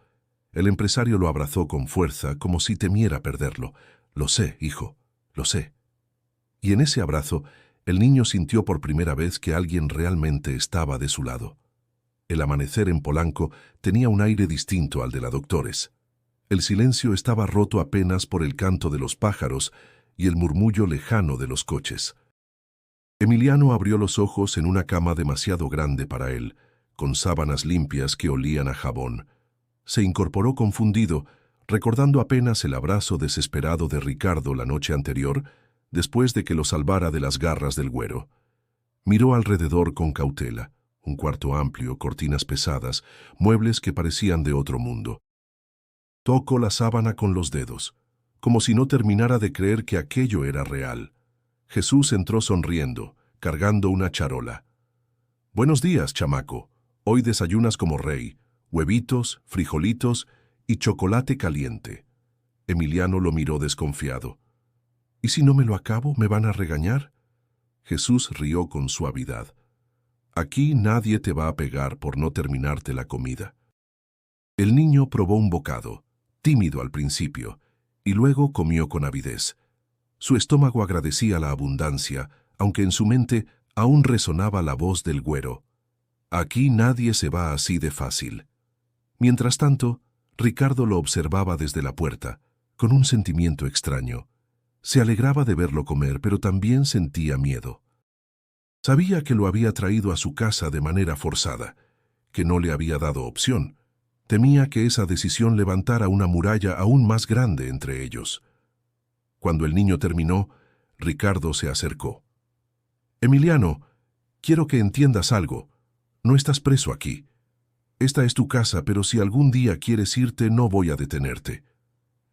El empresario lo abrazó con fuerza, como si temiera perderlo. «Lo sé, hijo, lo sé». Y en ese abrazo, el niño sintió por primera vez que alguien realmente estaba de su lado. El amanecer en Polanco tenía un aire distinto al de la Doctores. El silencio estaba roto apenas por el canto de los pájaros y el murmullo lejano de los coches. Emiliano abrió los ojos en una cama demasiado grande para él, con sábanas limpias que olían a jabón. Se incorporó confundido, recordando apenas el abrazo desesperado de Ricardo la noche anterior, después de que lo salvara de las garras del güero. Miró alrededor con cautela. Un cuarto amplio, cortinas pesadas, muebles que parecían de otro mundo. Tocó la sábana con los dedos, como si no terminara de creer que aquello era real. Jesús entró sonriendo, cargando una charola. «Buenos días, chamaco. Hoy desayunas como rey. Huevitos, frijolitos y chocolate caliente». Emiliano lo miró desconfiado. «¿Y si no me lo acabo, me van a regañar?» Jesús rió con suavidad. «Aquí nadie te va a pegar por no terminarte la comida». El niño probó un bocado, tímido al principio, y luego comió con avidez. Su estómago agradecía la abundancia, aunque en su mente aún resonaba la voz del güero. «Aquí nadie se va así de fácil». Mientras tanto, Ricardo lo observaba desde la puerta, con un sentimiento extraño. Se alegraba de verlo comer, pero también sentía miedo. Sabía que lo había traído a su casa de manera forzada, que no le había dado opción. Temía que esa decisión levantara una muralla aún más grande entre ellos. Cuando el niño terminó, Ricardo se acercó. «Emiliano, quiero que entiendas algo. No estás preso aquí. Esta es tu casa, pero si algún día quieres irte, no voy a detenerte».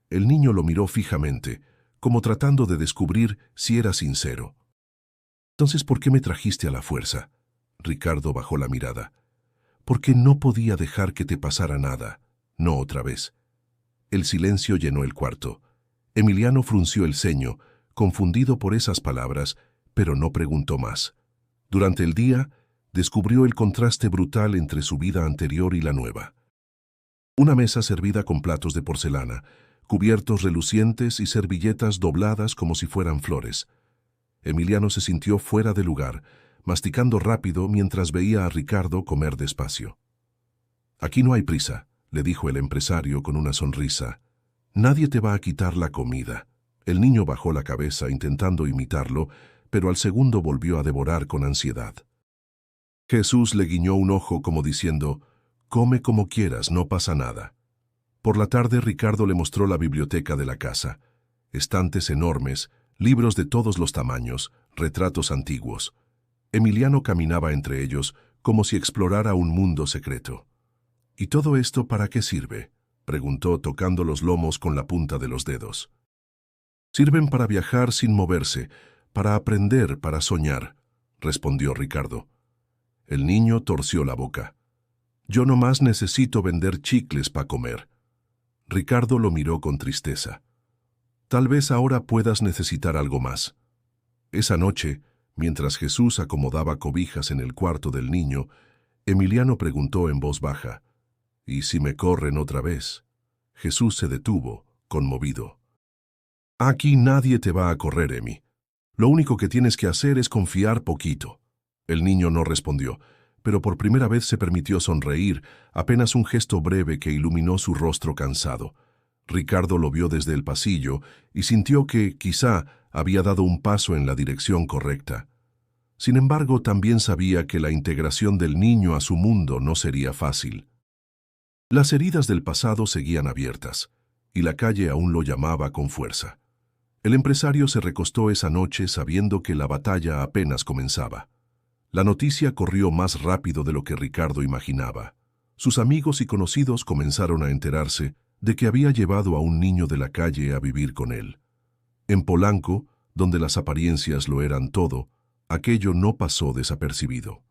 El niño lo miró fijamente, como tratando de descubrir si era sincero. «Entonces, ¿por qué me trajiste a la fuerza?» Ricardo bajó la mirada. «Porque no podía dejar que te pasara nada, no otra vez». El silencio llenó el cuarto. Emiliano frunció el ceño, confundido por esas palabras, pero no preguntó más. Durante el día, descubrió el contraste brutal entre su vida anterior y la nueva. Una mesa servida con platos de porcelana, cubiertos relucientes y servilletas dobladas como si fueran flores. Emiliano se sintió fuera de lugar, masticando rápido mientras veía a Ricardo comer despacio. «Aquí no hay prisa», le dijo el empresario con una sonrisa. «Nadie te va a quitar la comida». El niño bajó la cabeza intentando imitarlo, pero al segundo volvió a devorar con ansiedad. Jesús le guiñó un ojo como diciendo, «Come como quieras, no pasa nada». Por la tarde Ricardo le mostró la biblioteca de la casa. Estantes enormes, libros de todos los tamaños, retratos antiguos. Emiliano caminaba entre ellos como si explorara un mundo secreto. «¿Y todo esto para qué sirve?», preguntó tocando los lomos con la punta de los dedos. «Sirven para viajar sin moverse, para aprender, para soñar», respondió Ricardo. El niño torció la boca. «Yo nomás necesito vender chicles para comer». Ricardo lo miró con tristeza. «Tal vez ahora puedas necesitar algo más». Esa noche, mientras Jesús acomodaba cobijas en el cuarto del niño, Emiliano preguntó en voz baja, «¿Y si me corren otra vez?». Jesús se detuvo, conmovido. «Aquí nadie te va a correr, Emi. Lo único que tienes que hacer es confiar poquito». El niño no respondió, pero por primera vez se permitió sonreír, apenas un gesto breve que iluminó su rostro cansado. Ricardo lo vio desde el pasillo y sintió que, quizá, había dado un paso en la dirección correcta. Sin embargo, también sabía que la integración del niño a su mundo no sería fácil. Las heridas del pasado seguían abiertas, y la calle aún lo llamaba con fuerza. El empresario se recostó esa noche sabiendo que la batalla apenas comenzaba. La noticia corrió más rápido de lo que Ricardo imaginaba. Sus amigos y conocidos comenzaron a enterarse de que había llevado a un niño de la calle a vivir con él. En Polanco, donde las apariencias lo eran todo, aquello no pasó desapercibido.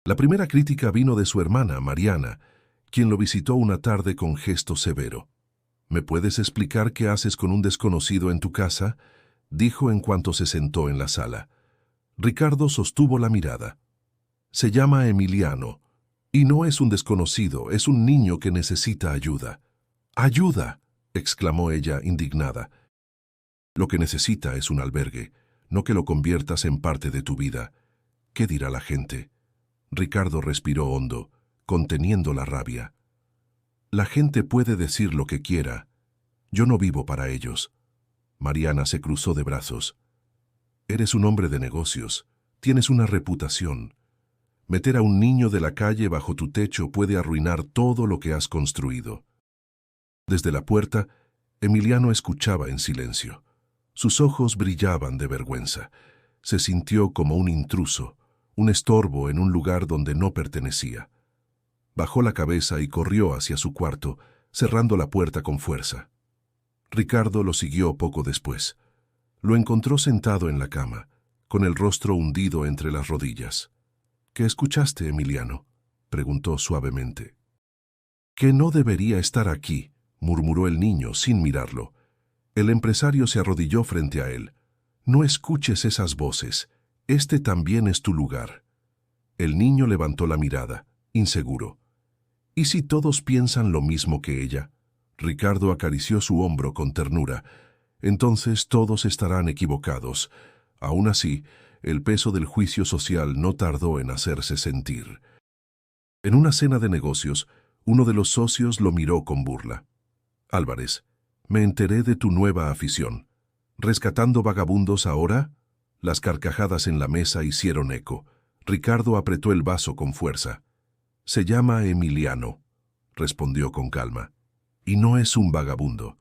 La primera crítica vino de su hermana, Mariana, quien lo visitó una tarde con gesto severo. «¿Me puedes explicar qué haces con un desconocido en tu casa?», dijo en cuanto se sentó en la sala. Ricardo sostuvo la mirada. «Se llama Emiliano, y no es un desconocido, es un niño que necesita ayuda». «¡Ayuda!», exclamó ella, indignada. «Lo que necesita es un albergue, no que lo conviertas en parte de tu vida. ¿Qué dirá la gente?». Ricardo respiró hondo, conteniendo la rabia. «La gente puede decir lo que quiera. Yo no vivo para ellos». Mariana se cruzó de brazos. «Eres un hombre de negocios. Tienes una reputación. Meter a un niño de la calle bajo tu techo puede arruinar todo lo que has construido». Desde la puerta, Emiliano escuchaba en silencio. Sus ojos brillaban de vergüenza. Se sintió como un intruso, un estorbo en un lugar donde no pertenecía. Bajó la cabeza y corrió hacia su cuarto, cerrando la puerta con fuerza. Ricardo lo siguió poco después. Lo encontró sentado en la cama, con el rostro hundido entre las rodillas. «¿Qué escuchaste, Emiliano?», preguntó suavemente. «Que no debería estar aquí», murmuró el niño sin mirarlo. El empresario se arrodilló frente a él. «No escuches esas voces. Este también es tu lugar». El niño levantó la mirada, inseguro. «¿Y si todos piensan lo mismo que ella?». Ricardo acarició su hombro con ternura. «Entonces todos estarán equivocados». Aún así, el peso del juicio social no tardó en hacerse sentir. En una cena de negocios, uno de los socios lo miró con burla. «Álvarez, me enteré de tu nueva afición. ¿Rescatando vagabundos ahora?». Las carcajadas en la mesa hicieron eco. Ricardo apretó el vaso con fuerza. «Se llama Emiliano», respondió con calma. «Y no es un vagabundo.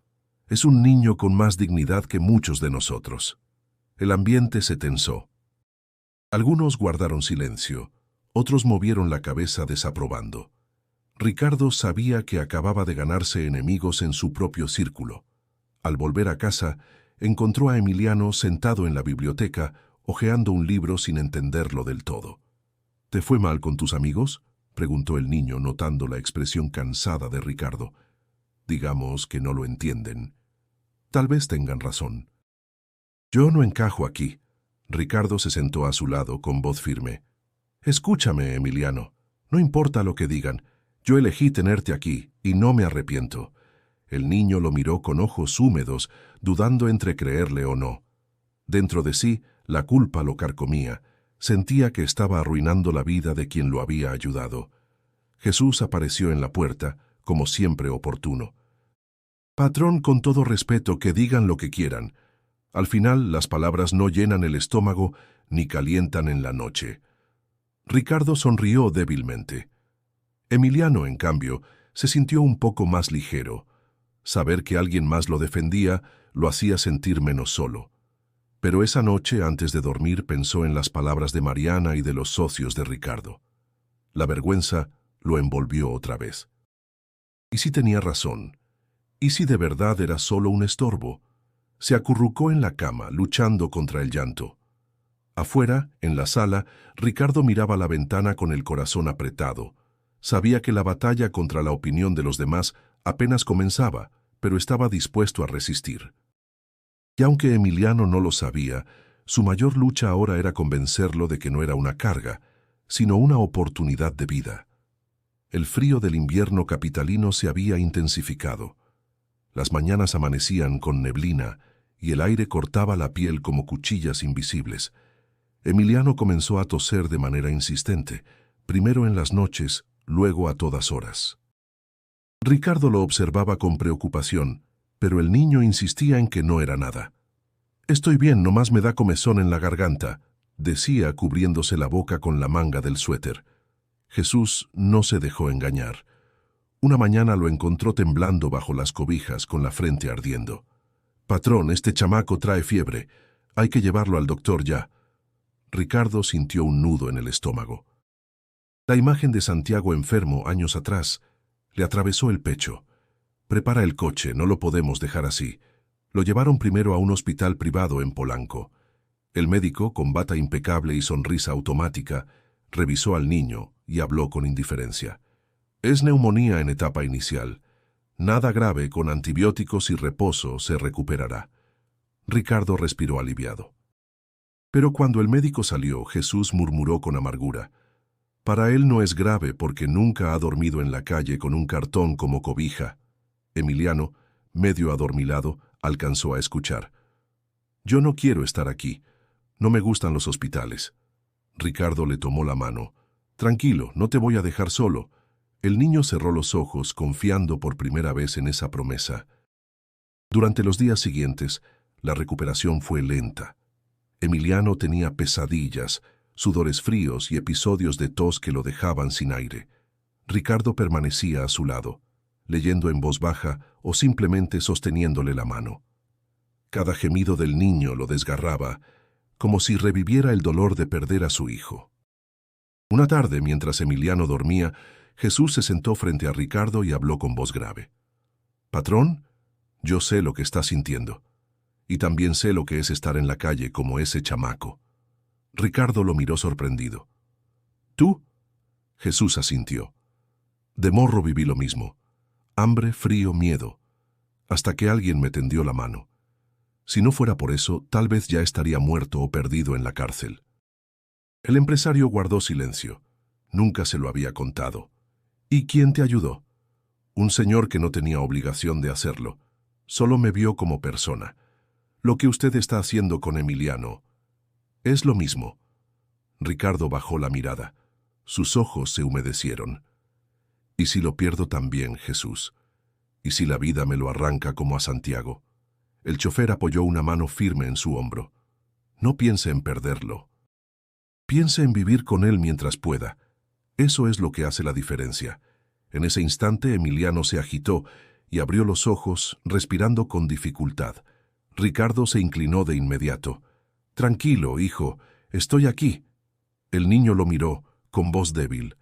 Es un niño con más dignidad que muchos de nosotros». El ambiente se tensó. Algunos guardaron silencio, otros movieron la cabeza desaprobando. Ricardo sabía que acababa de ganarse enemigos en su propio círculo. Al volver a casa, encontró a Emiliano sentado en la biblioteca, hojeando un libro sin entenderlo del todo. «¿Te fue mal con tus amigos?», preguntó el niño, notando la expresión cansada de Ricardo. «Digamos que no lo entienden. Tal vez tengan razón». «Yo no encajo aquí». Ricardo se sentó a su lado con voz firme. «Escúchame, Emiliano. No importa lo que digan. Yo elegí tenerte aquí y no me arrepiento». El niño lo miró con ojos húmedos, dudando entre creerle o no. Dentro de sí, la culpa lo carcomía. Sentía que estaba arruinando la vida de quien lo había ayudado. Jesús apareció en la puerta, como siempre oportuno. «Patrón, con todo respeto, que digan lo que quieran. Al final, las palabras no llenan el estómago ni calientan en la noche». Ricardo sonrió débilmente. Emiliano, en cambio, se sintió un poco más ligero. Saber que alguien más lo defendía lo hacía sentir menos solo. Pero esa noche, antes de dormir, pensó en las palabras de Mariana y de los socios de Ricardo. La vergüenza lo envolvió otra vez. ¿Y si tenía razón? ¿Y si de verdad era solo un estorbo? Se acurrucó en la cama, luchando contra el llanto. Afuera, en la sala, Ricardo miraba la ventana con el corazón apretado. Sabía que la batalla contra la opinión de los demás apenas comenzaba, pero estaba dispuesto a resistir. Y aunque Emiliano no lo sabía, su mayor lucha ahora era convencerlo de que no era una carga, sino una oportunidad de vida. El frío del invierno capitalino se había intensificado. Las mañanas amanecían con neblina y el aire cortaba la piel como cuchillas invisibles. Emiliano comenzó a toser de manera insistente, primero en las noches, luego a todas horas. Ricardo lo observaba con preocupación, pero el niño insistía en que no era nada. «Estoy bien, nomás me da comezón en la garganta», decía cubriéndose la boca con la manga del suéter. Jesús no se dejó engañar. Una mañana lo encontró temblando bajo las cobijas con la frente ardiendo. «Patrón, este chamaco trae fiebre. Hay que llevarlo al doctor ya». Ricardo sintió un nudo en el estómago. La imagen de Santiago enfermo años atrás le atravesó el pecho. «Prepara el coche, no lo podemos dejar así». Lo llevaron primero a un hospital privado en Polanco. El médico, con bata impecable y sonrisa automática, revisó al niño y habló con indiferencia. «Es neumonía en etapa inicial. Nada grave, con antibióticos y reposo se recuperará». Ricardo respiró aliviado. Pero cuando el médico salió, Jesús murmuró con amargura: «Para él no es grave porque nunca ha dormido en la calle con un cartón como cobija». Emiliano, medio adormilado, alcanzó a escuchar: «Yo no quiero estar aquí. No me gustan los hospitales». Ricardo le tomó la mano. «Tranquilo, no te voy a dejar solo». El niño cerró los ojos, confiando por primera vez en esa promesa. Durante los días siguientes, la recuperación fue lenta. Emiliano tenía pesadillas, sudores fríos y episodios de tos que lo dejaban sin aire. Ricardo permanecía a su lado, leyendo en voz baja o simplemente sosteniéndole la mano. Cada gemido del niño lo desgarraba, como si reviviera el dolor de perder a su hijo. Una tarde, mientras Emiliano dormía, Jesús se sentó frente a Ricardo y habló con voz grave. «Patrón, yo sé lo que está sintiendo. Y también sé lo que es estar en la calle como ese chamaco». Ricardo lo miró sorprendido. «¿Tú?». Jesús asintió. «De morro viví lo mismo. Hambre, frío, miedo. Hasta que alguien me tendió la mano. Si no fuera por eso, tal vez ya estaría muerto o perdido en la cárcel». El empresario guardó silencio. Nunca se lo había contado. «¿Y quién te ayudó?». «Un señor que no tenía obligación de hacerlo. Solo me vio como persona. Lo que usted está haciendo con Emiliano es lo mismo». Ricardo bajó la mirada. Sus ojos se humedecieron. «¿Y si lo pierdo también, Jesús? ¿Y si la vida me lo arranca como a Santiago?». El chofer apoyó una mano firme en su hombro. «No piense en perderlo. Piense en vivir con él mientras pueda. Eso es lo que hace la diferencia». En ese instante Emiliano se agitó y abrió los ojos, respirando con dificultad. Ricardo se inclinó de inmediato. «Tranquilo, hijo, estoy aquí». El niño lo miró, con voz débil.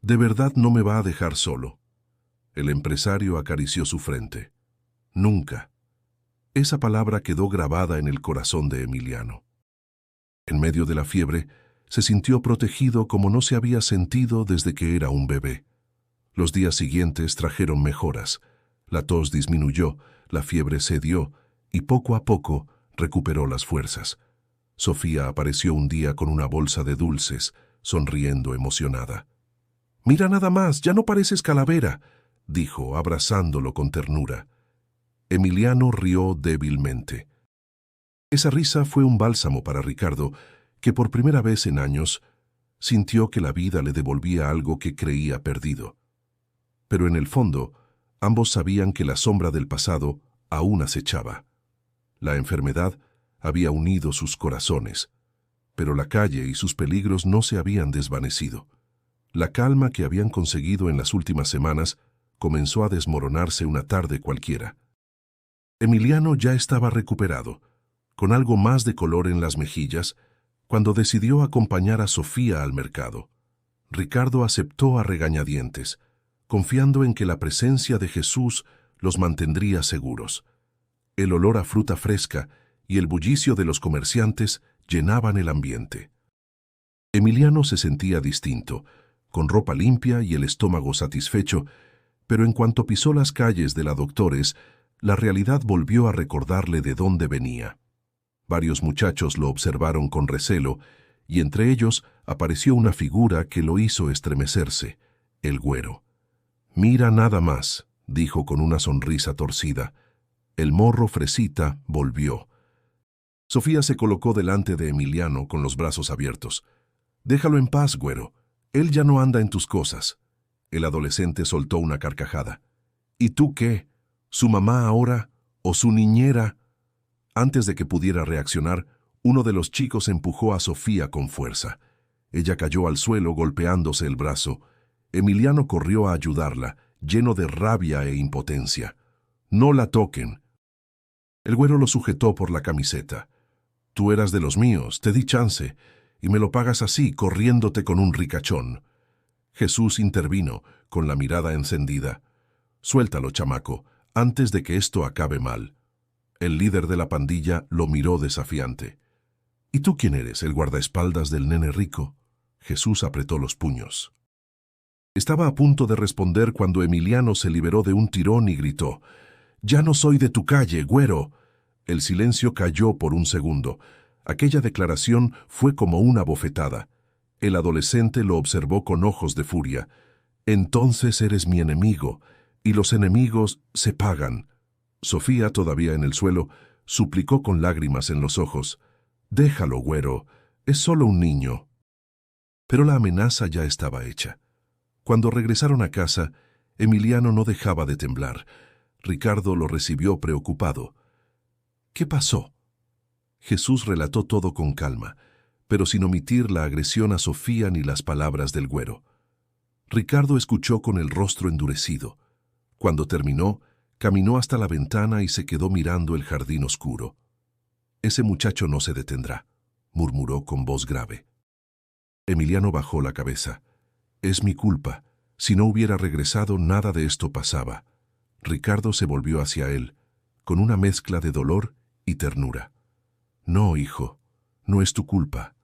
«¿De verdad no me va a dejar solo?». El empresario acarició su frente. «Nunca». Esa palabra quedó grabada en el corazón de Emiliano. En medio de la fiebre, se sintió protegido como no se había sentido desde que era un bebé. Los días siguientes trajeron mejoras. La tos disminuyó, la fiebre cedió y poco a poco recuperó las fuerzas. Sofía apareció un día con una bolsa de dulces, sonriendo emocionada. «Mira nada más, ya no pareces calavera», dijo, abrazándolo con ternura. Emiliano rió débilmente. Esa risa fue un bálsamo para Ricardo, que por primera vez en años sintió que la vida le devolvía algo que creía perdido. Pero en el fondo, ambos sabían que la sombra del pasado aún acechaba. La enfermedad había unido sus corazones, pero la calle y sus peligros no se habían desvanecido. La calma que habían conseguido en las últimas semanas comenzó a desmoronarse una tarde cualquiera. Emiliano ya estaba recuperado, con algo más de color en las mejillas, cuando decidió acompañar a Sofía al mercado. Ricardo aceptó a regañadientes, confiando en que la presencia de Jesús los mantendría seguros. El olor a fruta fresca y el bullicio de los comerciantes llenaban el ambiente. Emiliano se sentía distinto, con ropa limpia y el estómago satisfecho, pero en cuanto pisó las calles de la Doctores, la realidad volvió a recordarle de dónde venía. Varios muchachos lo observaron con recelo, y entre ellos apareció una figura que lo hizo estremecerse, el güero. «Mira nada más», dijo con una sonrisa torcida. El morro fresita volvió. Sofía se colocó delante de Emiliano con los brazos abiertos. «Déjalo en paz, güero. Él ya no anda en tus cosas». El adolescente soltó una carcajada. «¿Y tú qué? ¿Su mamá ahora? ¿O su niñera?». Antes de que pudiera reaccionar, uno de los chicos empujó a Sofía con fuerza. Ella cayó al suelo golpeándose el brazo. Emiliano corrió a ayudarla, lleno de rabia e impotencia. «No la toquen». El güero lo sujetó por la camiseta. Tú eras de los míos, te di chance, y me lo pagas así, corriéndote con un ricachón. Jesús intervino, con la mirada encendida. Suéltalo, chamaco, antes de que esto acabe mal. El líder de la pandilla lo miró desafiante. ¿Y tú quién eres, el guardaespaldas del nene rico? Jesús apretó los puños. Estaba a punto de responder cuando Emiliano se liberó de un tirón y gritó: «Ya no soy de tu calle, güero». El silencio cayó por un segundo. Aquella declaración fue como una bofetada. El adolescente lo observó con ojos de furia. «Entonces eres mi enemigo, y los enemigos se pagan». Sofía, todavía en el suelo, suplicó con lágrimas en los ojos: «Déjalo, güero, es solo un niño». Pero la amenaza ya estaba hecha. Cuando regresaron a casa, Emiliano no dejaba de temblar. Ricardo lo recibió preocupado. «¿Qué pasó?». Jesús relató todo con calma, pero sin omitir la agresión a Sofía ni las palabras del güero. Ricardo escuchó con el rostro endurecido. Cuando terminó, caminó hasta la ventana y se quedó mirando el jardín oscuro. «Ese muchacho no se detendrá», murmuró con voz grave. Emiliano bajó la cabeza. «Es mi culpa. Si no hubiera regresado, nada de esto pasaba». Ricardo se volvió hacia él, con una mezcla de dolor y ternura. «No, hijo, no es tu culpa.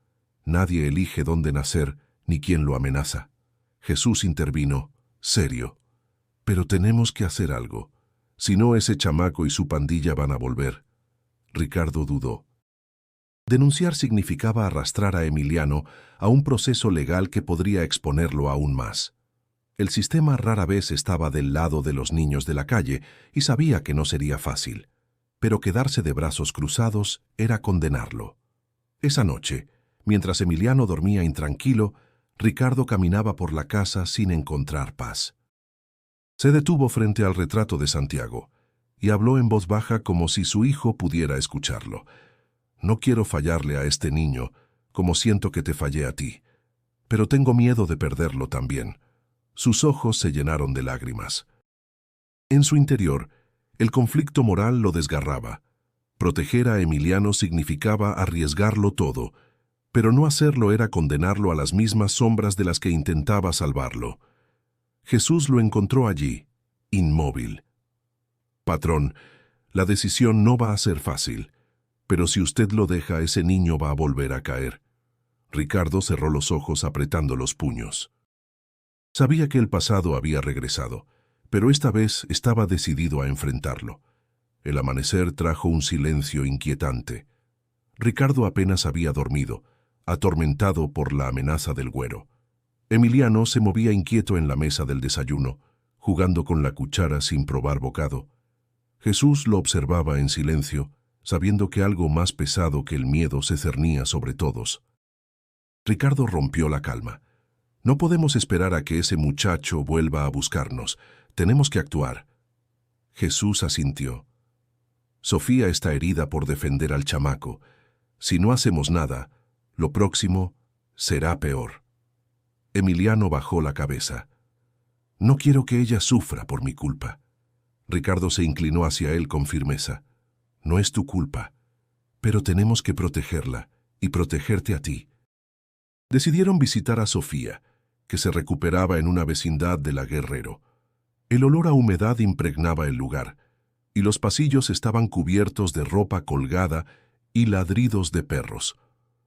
Nadie elige dónde nacer ni quién lo amenaza». Jesús intervino, serio. «Pero tenemos que hacer algo. Si no, ese chamaco y su pandilla van a volver». Ricardo dudó. Denunciar significaba arrastrar a Emiliano a un proceso legal que podría exponerlo aún más. El sistema rara vez estaba del lado de los niños de la calle y sabía que no sería fácil, pero quedarse de brazos cruzados era condenarlo. Esa noche, mientras Emiliano dormía intranquilo, Ricardo caminaba por la casa sin encontrar paz. Se detuvo frente al retrato de Santiago y habló en voz baja como si su hijo pudiera escucharlo. «No quiero fallarle a este niño, como siento que te fallé a ti, pero tengo miedo de perderlo también». Sus ojos se llenaron de lágrimas. En su interior, el conflicto moral lo desgarraba. Proteger a Emiliano significaba arriesgarlo todo, pero no hacerlo era condenarlo a las mismas sombras de las que intentaba salvarlo. Jesús lo encontró allí, inmóvil. «Patrón, la decisión no va a ser fácil, pero si usted lo deja, ese niño va a volver a caer». Ricardo cerró los ojos apretando los puños. Sabía que el pasado había regresado, pero esta vez estaba decidido a enfrentarlo. El amanecer trajo un silencio inquietante. Ricardo apenas había dormido, atormentado por la amenaza del güero. Emiliano se movía inquieto en la mesa del desayuno, jugando con la cuchara sin probar bocado. Jesús lo observaba en silencio, sabiendo que algo más pesado que el miedo se cernía sobre todos. Ricardo rompió la calma. «No podemos esperar a que ese muchacho vuelva a buscarnos. Tenemos que actuar». Jesús asintió. «Sofía está herida por defender al chamaco. Si no hacemos nada, lo próximo será peor». Emiliano bajó la cabeza. «No quiero que ella sufra por mi culpa». Ricardo se inclinó hacia él con firmeza. «No es tu culpa, pero tenemos que protegerla y protegerte a ti». Decidieron visitar a Sofía, que se recuperaba en una vecindad de la Guerrero. El olor a humedad impregnaba el lugar, y los pasillos estaban cubiertos de ropa colgada y ladridos de perros.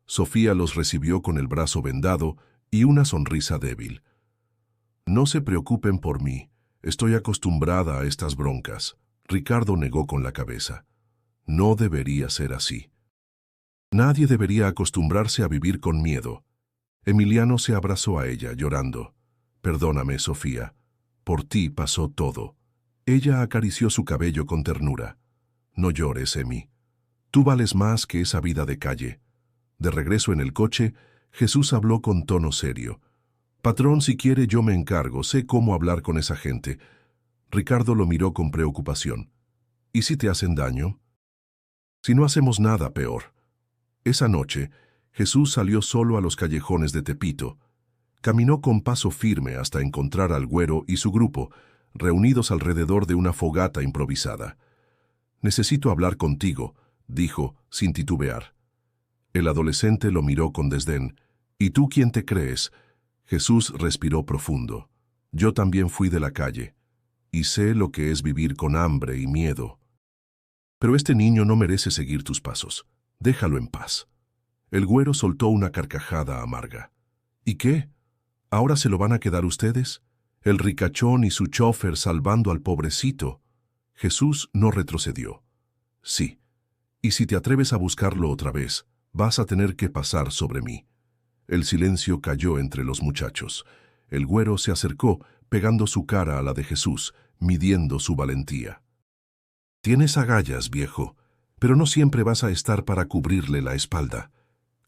Sofía los recibió con el brazo vendado y una sonrisa débil. «No se preocupen por mí, estoy acostumbrada a estas broncas». Ricardo negó con la cabeza. «No debería ser así. Nadie debería acostumbrarse a vivir con miedo». Emiliano se abrazó a ella, llorando. «Perdóname, Sofía. Por ti pasó todo». Ella acarició su cabello con ternura. «No llores, Emi. Tú vales más que esa vida de calle». De regreso en el coche, Jesús habló con tono serio. «Patrón, si quiere yo me encargo, sé cómo hablar con esa gente». Ricardo lo miró con preocupación. «¿Y si te hacen daño?». «Si no hacemos nada, peor». Esa noche, Jesús salió solo a los callejones de Tepito. Caminó con paso firme hasta encontrar al güero y su grupo, reunidos alrededor de una fogata improvisada. Necesito hablar contigo, dijo, sin titubear. El adolescente lo miró con desdén. ¿Y tú quién te crees? Jesús respiró profundo. Yo también fui de la calle, y sé lo que es vivir con hambre y miedo. Pero este niño no merece seguir tus pasos. Déjalo en paz. El güero soltó una carcajada amarga. ¿Y qué? ¿Ahora se lo van a quedar ustedes? El ricachón y su chofer salvando al pobrecito. Jesús no retrocedió. Sí, y si te atreves a buscarlo otra vez, vas a tener que pasar sobre mí. El silencio cayó entre los muchachos. El güero se acercó, pegando su cara a la de Jesús, midiendo su valentía. Tienes agallas, viejo, pero no siempre vas a estar para cubrirle la espalda.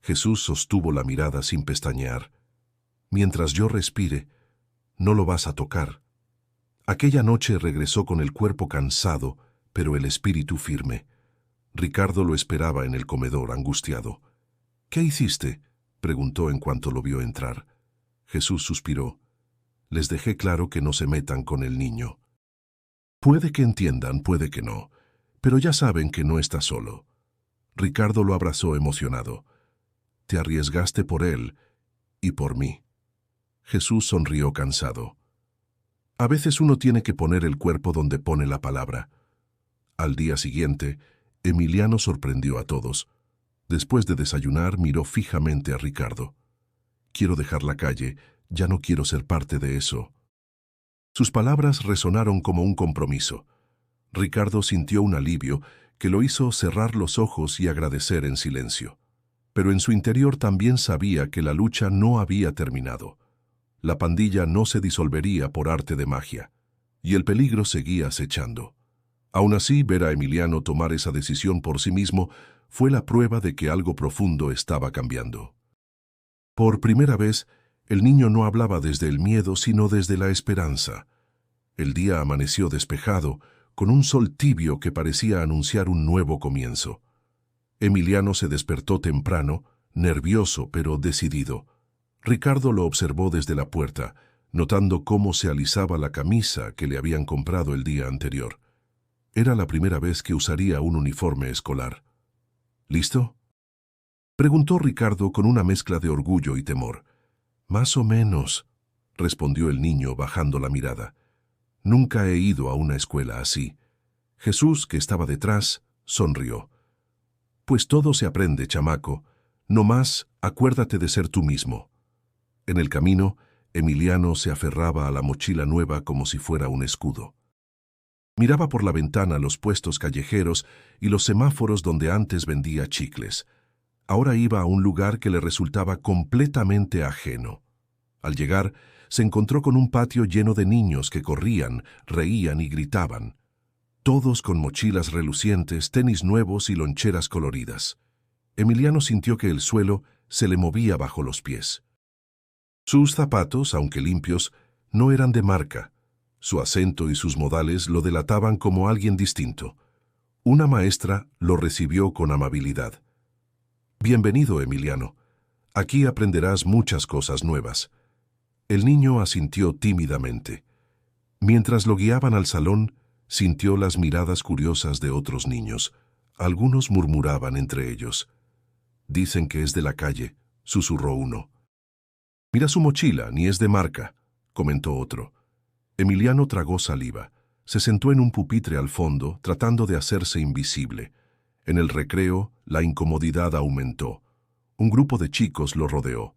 Jesús sostuvo la mirada sin pestañear. Mientras yo respire, no lo vas a tocar. Aquella noche regresó con el cuerpo cansado, pero el espíritu firme. Ricardo lo esperaba en el comedor, angustiado. ¿Qué hiciste?, preguntó en cuanto lo vio entrar. Jesús suspiró. Les dejé claro que no se metan con el niño. Puede que entiendan, puede que no, pero ya saben que no está solo. Ricardo lo abrazó emocionado. Te arriesgaste por él y por mí. Jesús sonrió cansado. A veces uno tiene que poner el cuerpo donde pone la palabra. Al día siguiente, Emiliano sorprendió a todos. Después de desayunar, miró fijamente a Ricardo. Quiero dejar la calle, ya no quiero ser parte de eso. Sus palabras resonaron como un compromiso. Ricardo sintió un alivio que lo hizo cerrar los ojos y agradecer en silencio. Pero en su interior también sabía que la lucha no había terminado. La pandilla no se disolvería por arte de magia, y el peligro seguía acechando. Aún así, ver a Emiliano tomar esa decisión por sí mismo fue la prueba de que algo profundo estaba cambiando. Por primera vez, el niño no hablaba desde el miedo, sino desde la esperanza. El día amaneció despejado, con un sol tibio que parecía anunciar un nuevo comienzo. Emiliano se despertó temprano, nervioso pero decidido. Ricardo lo observó desde la puerta, notando cómo se alisaba la camisa que le habían comprado el día anterior. Era la primera vez que usaría un uniforme escolar. ¿Listo?, preguntó Ricardo con una mezcla de orgullo y temor. Más o menos, respondió el niño bajando la mirada. Nunca he ido a una escuela así. Jesús, que estaba detrás, sonrió. Pues todo se aprende, chamaco. No más, acuérdate de ser tú mismo. En el camino, Emiliano se aferraba a la mochila nueva como si fuera un escudo. Miraba por la ventana los puestos callejeros y los semáforos donde antes vendía chicles. Ahora iba a un lugar que le resultaba completamente ajeno. Al llegar, se encontró con un patio lleno de niños que corrían, reían y gritaban. Todos con mochilas relucientes, tenis nuevos y loncheras coloridas. Emiliano sintió que el suelo se le movía bajo los pies. Sus zapatos, aunque limpios, no eran de marca. Su acento y sus modales lo delataban como alguien distinto. Una maestra lo recibió con amabilidad. Bienvenido, Emiliano. Aquí aprenderás muchas cosas nuevas. El niño asintió tímidamente. Mientras lo guiaban al salón, sintió las miradas curiosas de otros niños. Algunos murmuraban entre ellos. Dicen que es de la calle, susurró uno. Mira su mochila, ni es de marca, comentó otro. Emiliano tragó saliva. Se sentó en un pupitre al fondo, tratando de hacerse invisible. En el recreo, la incomodidad aumentó. Un grupo de chicos lo rodeó.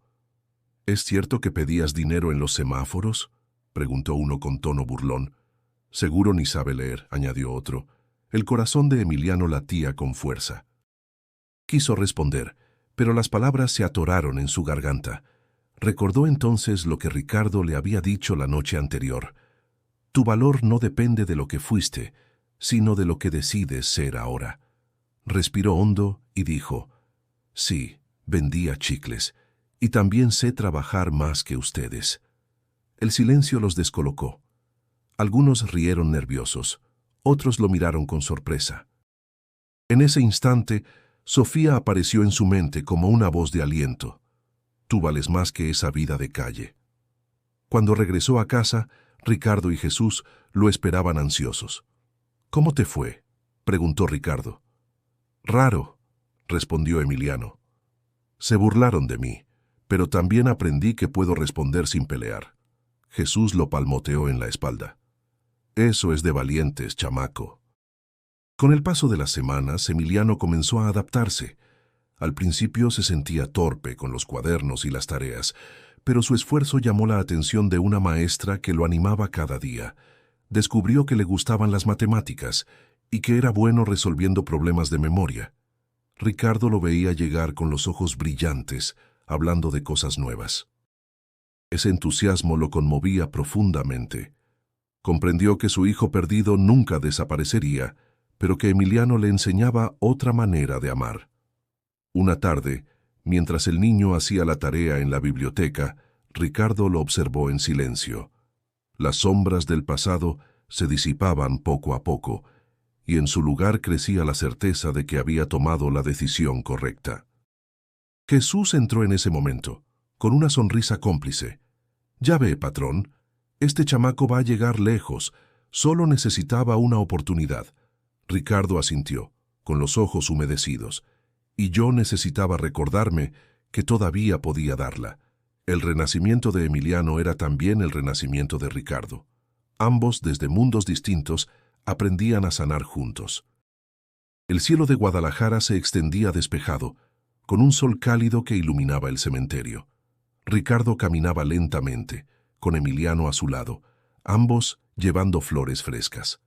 ¿Es cierto que pedías dinero en los semáforos?, preguntó uno con tono burlón. Seguro ni sabe leer, añadió otro. El corazón de Emiliano latía con fuerza. Quiso responder, pero las palabras se atoraron en su garganta. Recordó entonces lo que Ricardo le había dicho la noche anterior. Tu valor no depende de lo que fuiste, sino de lo que decides ser ahora. Respiró hondo y dijo, sí, vendía chicles, y también sé trabajar más que ustedes. El silencio los descolocó. Algunos rieron nerviosos, otros lo miraron con sorpresa. En ese instante, Sofía apareció en su mente como una voz de aliento. Tú vales más que esa vida de calle. Cuando regresó a casa, Ricardo y Jesús lo esperaban ansiosos. ¿Cómo te fue?, preguntó Ricardo. Raro, respondió Emiliano. Se burlaron de mí, pero también aprendí que puedo responder sin pelear. Jesús lo palmoteó en la espalda. Eso es de valientes, chamaco. Con el paso de las semanas, Emiliano comenzó a adaptarse. Al principio se sentía torpe con los cuadernos y las tareas, pero su esfuerzo llamó la atención de una maestra que lo animaba cada día. Descubrió que le gustaban las matemáticas y que era bueno resolviendo problemas de memoria. Ricardo lo veía llegar con los ojos brillantes, hablando de cosas nuevas. Ese entusiasmo lo conmovía profundamente. Comprendió que su hijo perdido nunca desaparecería, pero que Emiliano le enseñaba otra manera de amar. Una tarde, mientras el niño hacía la tarea en la biblioteca, Ricardo lo observó en silencio. Las sombras del pasado se disipaban poco a poco, y en su lugar crecía la certeza de que había tomado la decisión correcta. Jesús entró en ese momento, con una sonrisa cómplice. «Ya ve, patrón, este chamaco va a llegar lejos, solo necesitaba una oportunidad». Ricardo asintió, con los ojos humedecidos, y yo necesitaba recordarme que todavía podía darla. El renacimiento de Emiliano era también el renacimiento de Ricardo. Ambos, desde mundos distintos, aprendían a sanar juntos. El cielo de Guadalajara se extendía despejado, con un sol cálido que iluminaba el cementerio. Ricardo caminaba lentamente, con Emiliano a su lado, ambos llevando flores frescas.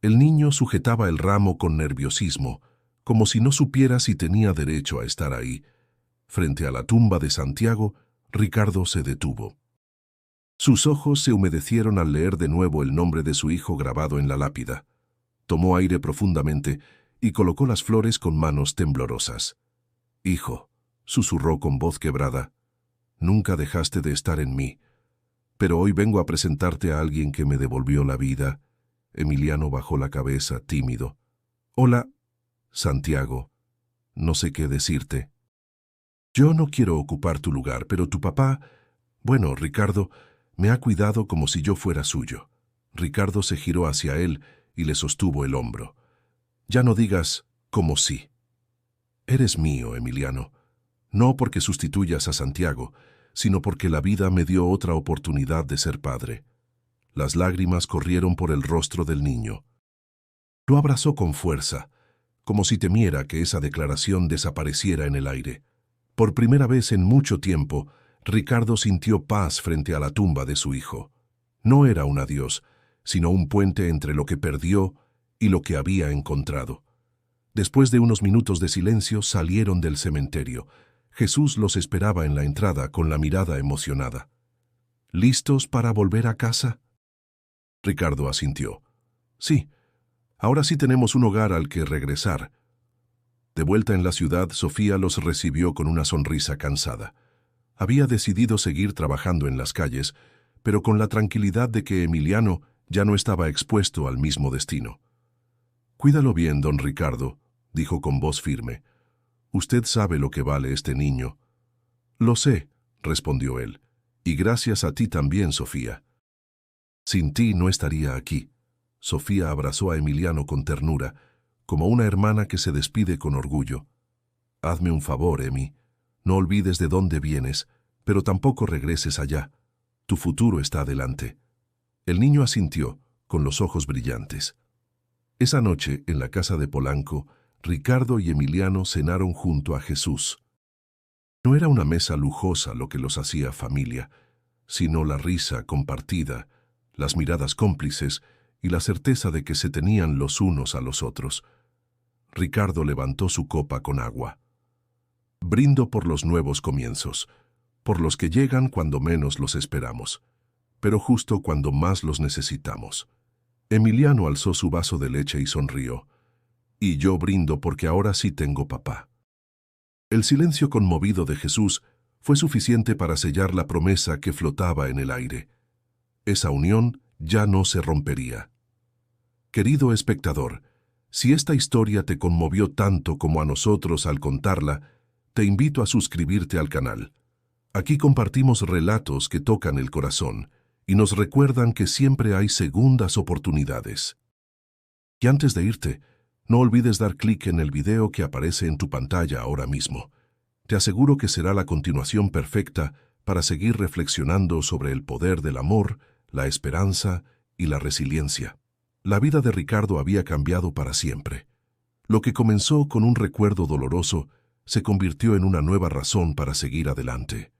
El niño sujetaba el ramo con nerviosismo, como si no supiera si tenía derecho a estar ahí. Frente a la tumba de Santiago, Ricardo se detuvo. Sus ojos se humedecieron al leer de nuevo el nombre de su hijo grabado en la lápida. Tomó aire profundamente y colocó las flores con manos temblorosas. «Hijo», susurró con voz quebrada, «nunca dejaste de estar en mí, pero hoy vengo a presentarte a alguien que me devolvió la vida». Emiliano bajó la cabeza, tímido. «Hola, Santiago. No sé qué decirte. Yo no quiero ocupar tu lugar, pero tu papá, bueno, Ricardo, me ha cuidado como si yo fuera suyo». Ricardo se giró hacia él y le sostuvo el hombro. «Ya no digas como sí. Eres mío, Emiliano, no porque sustituyas a Santiago, sino porque la vida me dio otra oportunidad de ser padre». Las lágrimas corrieron por el rostro del niño. Lo abrazó con fuerza, como si temiera que esa declaración desapareciera en el aire. Por primera vez en mucho tiempo, Ricardo sintió paz frente a la tumba de su hijo. No era un adiós, sino un puente entre lo que perdió y lo que había encontrado. Después de unos minutos de silencio, salieron del cementerio. Jesús los esperaba en la entrada con la mirada emocionada. «¿Listos para volver a casa?». Ricardo asintió. «Sí, ahora sí tenemos un hogar al que regresar». De vuelta en la ciudad, Sofía los recibió con una sonrisa cansada. Había decidido seguir trabajando en las calles, pero con la tranquilidad de que Emiliano ya no estaba expuesto al mismo destino. «Cuídalo bien, don Ricardo», dijo con voz firme. «Usted sabe lo que vale este niño». «Lo sé», respondió él, «y gracias a ti también, Sofía». «Sin ti no estaría aquí». Sofía abrazó a Emiliano con ternura, como una hermana que se despide con orgullo. «Hazme un favor, Emi. No olvides de dónde vienes, pero tampoco regreses allá. Tu futuro está adelante». El niño asintió, con los ojos brillantes. Esa noche, en la casa de Polanco, Ricardo y Emiliano cenaron junto a Jesús. No era una mesa lujosa lo que los hacía familia, sino la risa compartida, las miradas cómplices y la certeza de que se tenían los unos a los otros. Ricardo levantó su copa con agua. «Brindo por los nuevos comienzos, por los que llegan cuando menos los esperamos, pero justo cuando más los necesitamos». Emiliano alzó su vaso de leche y sonrió. «Y yo brindo porque ahora sí tengo papá». El silencio conmovido de Jesús fue suficiente para sellar la promesa que flotaba en el aire. Esa unión ya no se rompería. Querido espectador, si esta historia te conmovió tanto como a nosotros al contarla, te invito a suscribirte al canal. Aquí compartimos relatos que tocan el corazón y nos recuerdan que siempre hay segundas oportunidades. Y antes de irte, No olvides dar clic en el video que aparece en tu pantalla ahora mismo. Te aseguro que será la continuación perfecta para seguir reflexionando sobre el poder del amor, la esperanza y la resiliencia. La vida de Ricardo había cambiado para siempre. Lo que comenzó con un recuerdo doloroso se convirtió en una nueva razón para seguir adelante.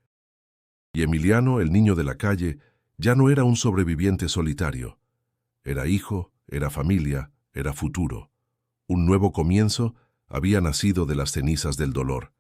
Y Emiliano, el niño de la calle, ya no era un sobreviviente solitario. Era hijo, era familia, era futuro. Un nuevo comienzo había nacido de las cenizas del dolor.